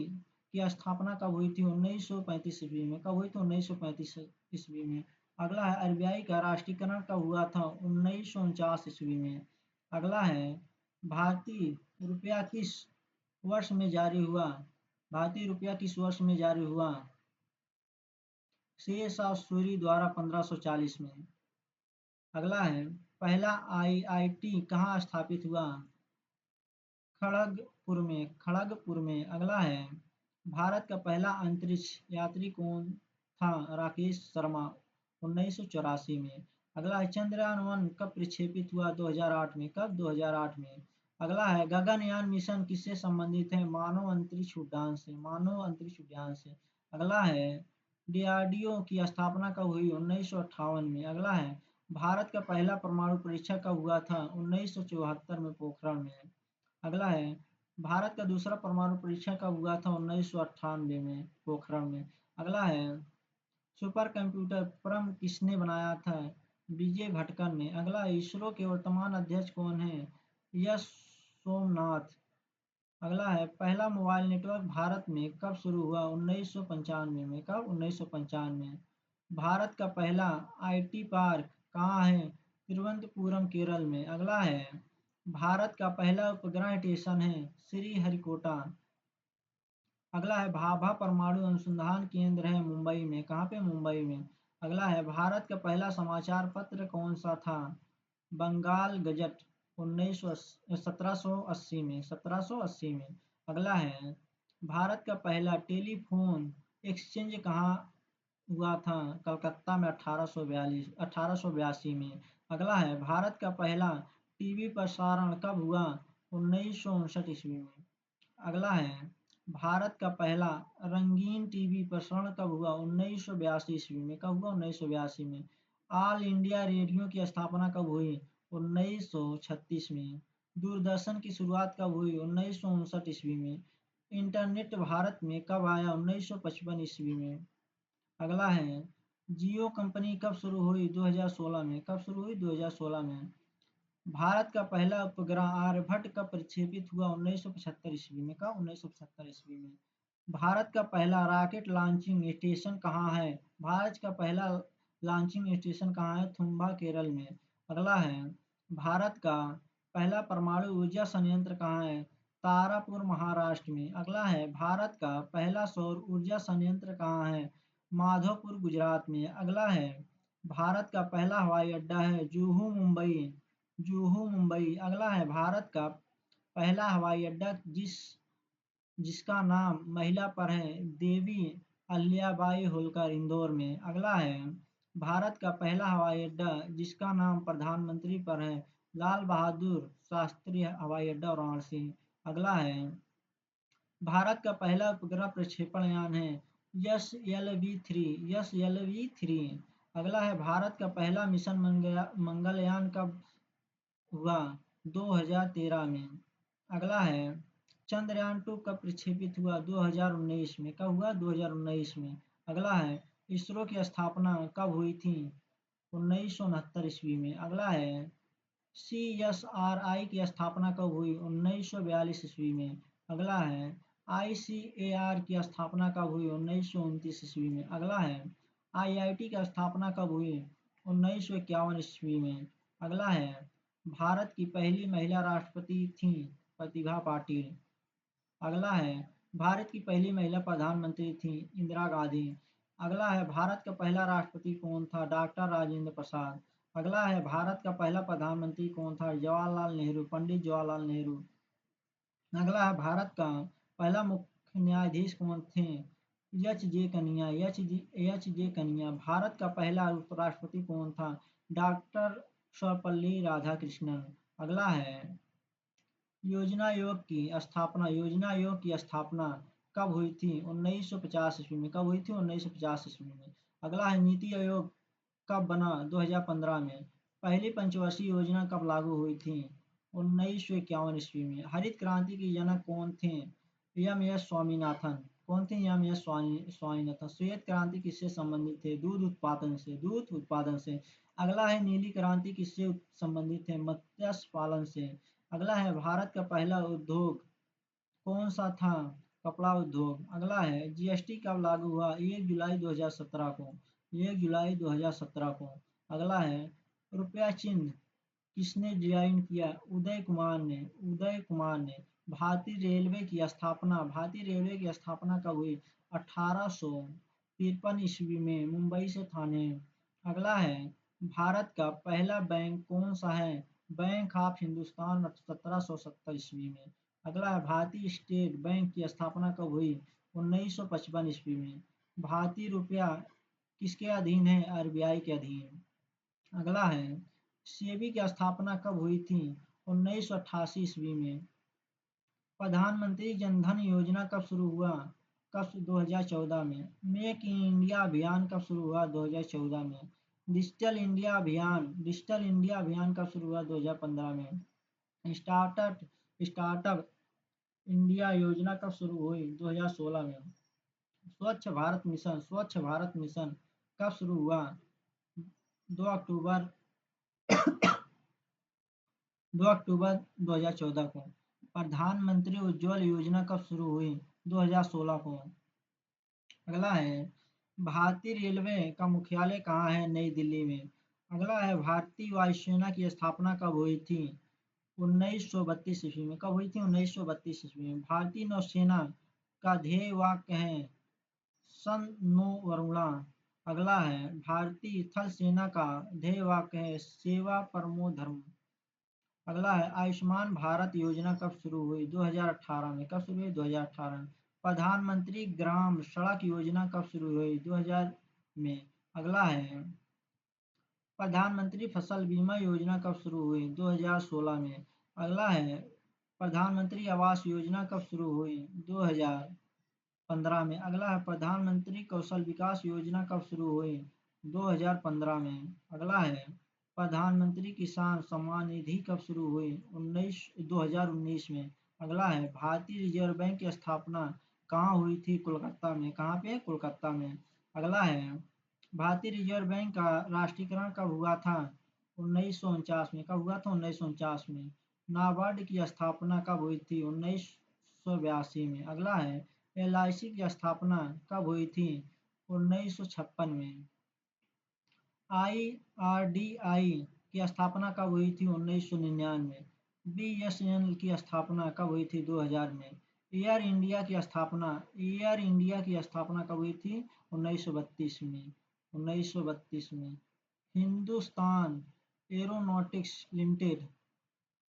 की स्थापना कब हुई थी? 1935 ईस्वी में। कब हुई थी? 1935 ईस्वी में। अगला है आरबीआई का राष्ट्रीयकरण कब हुआ था? 1949 ईस्वी में। अगला है भारतीय रुपया किस वर्ष में जारी हुआ? भारतीय रुपया किस वर्ष में जारी हुआ? शेरशाह सूरी द्वारा 1540 में। अगला है पहला आईआईटी कहाँ स्थापित हुआ? खड़गपुर में। अगला है भारत का पहला अंतरिक्ष यात्री कौन था? राकेश शर्मा। 1984 में। अगला है चंद्रयान 1 कब प्रक्षेपित हुआ? 2008 में। कब? 2008 में। अगला है गगनयान मिशन किससे संबंधित है? मानव अंतरिक्ष उड्डयन से। अगला है डीआरडीओ की स्थापना कब हुई? 1958 में। अगला है भारत का पहला परमाणु परीक्षण कब हुआ था? 1974 में पोखरण में। अगला है भारत का दूसरा परमाणु परीक्षण कब हुआ था? 1998 में पोखरण में। अगला है सुपर कंप्यूटर परम किसने बनाया था? विजय भटकर ने। अगला इसरो के वर्तमान अध्यक्ष कौन है? यश सोमनाथ। अगला है पहला मोबाइल नेटवर्क भारत में कब शुरू हुआ? 1995 में। कब? 1995 में। भारत का पहला आईटी पार्क कहाँ है? तिरुवनंतपुरम केरल में। अगला है भारत का पहला उपग्रह स्टेशन है श्रीहरिकोटा। अगला है भाभा परमाणु अनुसंधान केंद्र है मुंबई में। कहाँ पे? मुंबई में। अगला है भारत का पहला समाचार पत्र कौन सा था? बंगाल गजट, 1780 में, 1780 में। अगला है भारत का पहला टेलीफोन एक्सचेंज कहाँ हुआ था? कलकत्ता में 1882 में। अगला है भारत का पहला टीवी प्रसारण कब हुआ? 1959 ईस्वी में। अगला है भारत का पहला रंगीन टीवी प्रसारण कब हुआ? 1982 ईस्वी में। कब हुआ? 1982 में। ऑल इंडिया रेडियो की स्थापना कब हुई? 1936 में। दूरदर्शन की शुरुआत कब हुई? 1959 ईस्वी में। इंटरनेट भारत में कब आया? 1955 ईस्वी में। अगला है जियो कंपनी कब शुरू हुई? 2016 में। कब शुरू हुई? 2016 में। भारत का पहला उपग्रह आर्यभट्ट कब प्रक्षेपित हुआ? 1975 ईस्वी में। कब? 1975 ईस्वी में। भारत का पहला रॉकेट लॉन्चिंग स्टेशन कहाँ है? भारत का पहला लॉन्चिंग स्टेशन कहाँ है? थुम्बा, केरल में। अगला है भारत का पहला परमाणु ऊर्जा संयंत्र कहाँ है? तारापुर, महाराष्ट्र में। अगला है भारत का पहला सौर ऊर्जा संयंत्र कहाँ है? माधोपुर, गुजरात में। अगला है भारत का पहला हवाई अड्डा है जुहू, मुंबई। जुहू, मुंबई। अगला है भारत का पहला हवाई अड्डा जिसका नाम महिला पर है, देवी अहिल्याबाई होलकर, इंदौर में। अगला है भारत का पहला हवाई अड्डा जिसका नाम प्रधानमंत्री पर है, लाल बहादुर शास्त्री हवाई अड्डा, वाराणसी। अगला है भारत का पहला उपग्रह प्रक्षेपण यान है यस एल वी 3। अगला है भारत का पहला मिशन मंगलयान कब हुआ? 2013 में। अगला है चंद्रयान 2 कब प्रक्षेपित हुआ? 2019 में। कब हुआ? 2019 में। अगला है इसरो की स्थापना कब हुई थी? 1969 ईस्वी में। अगला है CSRI की स्थापना कब हुई? 1942 ईस्वी में। अगला है ICAR की स्थापना कब हुई? 1929 ईस्वी में। अगला है IIT की स्थापना कब हुई? 1951 ईस्वी में। अगला है भारत की पहली महिला राष्ट्रपति थी प्रतिभा पाटिल। अगला है भारत की पहली महिला प्रधानमंत्री थी इंदिरा गांधी। अगला है भारत का पहला राष्ट्रपति कौन था? डॉक्टर राजेंद्र प्रसाद। अगला है भारत का पहला प्रधानमंत्री कौन था? जवाहरलाल नेहरू, पंडित जवाहरलाल नेहरू। अगला है भारत का पहला मुख्य न्यायाधीश कौन थे? एच जे कन्या। भारत का पहला उपराष्ट्रपति कौन था? डॉक्टर सर्वपल्ली राधाकृष्णन। अगला है योजना आयोग की स्थापना कब हुई थी? 1950 ईस्वी में। कब हुई थी? 1950 ईस्वी में। अगला है नीति आयोग कब बना? 2015 में। पहली पंचवर्षीय योजना कब लागू हुई थी? 1951 ईस्वी में। हरित क्रांति के जनक कौन थे? M S Swaminathan. कौन थे? स्वामीनाथन। श्वेत क्रांति किससे संबंधित थे? दूध उत्पादन से। अगला है नीली क्रांति किससे संबंधित है? मत्स्य पालन से। अगला है भारत का पहला उद्योग कौन सा था? कपड़ा उद्योग। अगला है जीएसटी कब लागू हुआ? 1 जुलाई 2017 को। 1 जुलाई 2017 को। अगला है रुपया चिन्ह किसने डिजाइन किया? उदय कुमार ने। भारतीय रेलवे की स्थापना कब हुई? 1853 ईस्वी में, मुंबई से थाने। अगला है भारत का पहला बैंक कौन सा है? बैंक ऑफ हिंदुस्तान, 1770 ईस्वी में। अगला है भारतीय स्टेट बैंक की स्थापना कब हुई? 1955 ईस्वी में। भारतीय रुपया किसके अधीन है? आरबीआई के अधीन। अगला है सेबी की स्थापना कब हुई थी? 1988 ईस्वी में। प्रधानमंत्री जनधन योजना कब शुरू हुआ? कब? 2014 में। मेक इन इंडिया अभियान कब शुरू हुआ? 2014 में। डिजिटल इंडिया अभियान कब शुरू हुआ? 2015 में। स्टार्टअप इंडिया योजना कब शुरू हुई? 2016 में। स्वच्छ भारत मिशन कब शुरू हुआ? 2 अक्टूबर 2 अक्टूबर 2014 को। प्रधानमंत्री उज्ज्वल योजना कब शुरू हुई? 2016 को। अगला है भारतीय रेलवे का मुख्यालय कहाँ है? नई दिल्ली में। अगला है भारतीय वायुसेना की स्थापना कब हुई थी? 1932 ईस्वी में। कब हुई थी? 1932 ईस्वी में। भारतीय नौसेना का ध्येय वाक्य है सन नो वरुणा। अगला है भारतीय थल सेना का ध्येय वाक्य है सेवा परमो धर्म। अगला है आयुष्मान भारत योजना कब शुरू हुई? 2018 में। कब शुरू हुई? 2018 में। प्रधानमंत्री ग्राम सड़क योजना कब शुरू हुई? 2000 में। अगला है प्रधानमंत्री फसल बीमा योजना कब शुरू हुई? 2016 में। अगला है प्रधानमंत्री आवास योजना कब शुरू हुई? 2015 में। अगला है प्रधानमंत्री कौशल विकास योजना कब शुरू हुई? 2015 में। अगला है प्रधानमंत्री किसान सम्मान निधि कब शुरू हुई? 2019 में। अगला है भारतीय रिजर्व बैंक की स्थापना कहाँ हुई थी? कोलकाता में। कहाँ पे? कोलकाता में। अगला है भारतीय रिजर्व बैंक का राष्ट्रीयकरण कब हुआ था? 1949 में। कब हुआ था? 1949 में। नाबार्ड की स्थापना कब हुई थी? 1982 में। अगला है LIC की स्थापना कब हुई थी? 1956 में। IRDAI की स्थापना कब हुई थी? 1999। BSNL की स्थापना कब हुई थी? 2000 में। एयर इंडिया की स्थापना कब हुई थी? 1932 में। 1932 में। हिंदुस्तान एरोनॉटिक्स लिमिटेड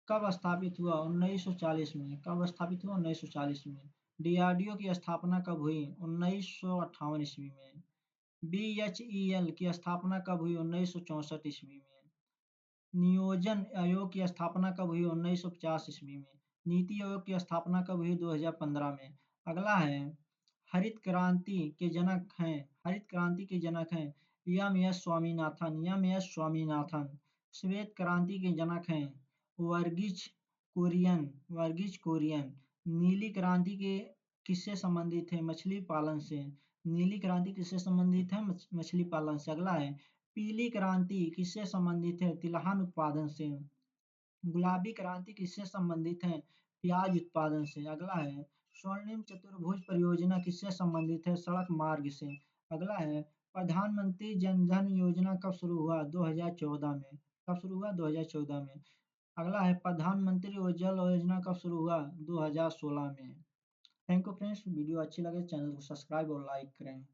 कब स्थापित हुआ? 1940 में। कब स्थापित हुआ? 1940 में। DRDO की स्थापना कब हुई? 1958 ईस्वी में। BHEL की स्थापना कब हुई? 1964 ईस्वी में। नियोजन आयोग की स्थापना कब हुई? 1950 ईस्वी में। नीति आयोग की स्थापना कब हुई? 2015 में। अगला है हरित क्रांति के जनक हैं एम एस स्वामीनाथन। श्वेत क्रांति के जनक हैं वर्गीज कुरियन। नीली क्रांति के किससे संबंधित है? मछली पालन से। नीली क्रांति किससे संबंधित है? मछली पालन से। अगला है पीली क्रांति किससे संबंधित है? तिलहन उत्पादन से। गुलाबी क्रांति किससे संबंधित है? प्याज उत्पादन से। अगला है स्वर्णिम चतुर्भुज परियोजना किससे संबंधित है? सड़क मार्ग से। अगला है प्रधानमंत्री जन धन योजना कब शुरू हुआ? 2014 में। कब शुरू हुआ? 2014 में। अगला है प्रधानमंत्री उज्ज्वला योजना कब शुरू हुआ? 2016 में। थैंक यू फ्रेंड्स, वीडियो अच्छी लगे चैनल को सब्सक्राइब और लाइक करें।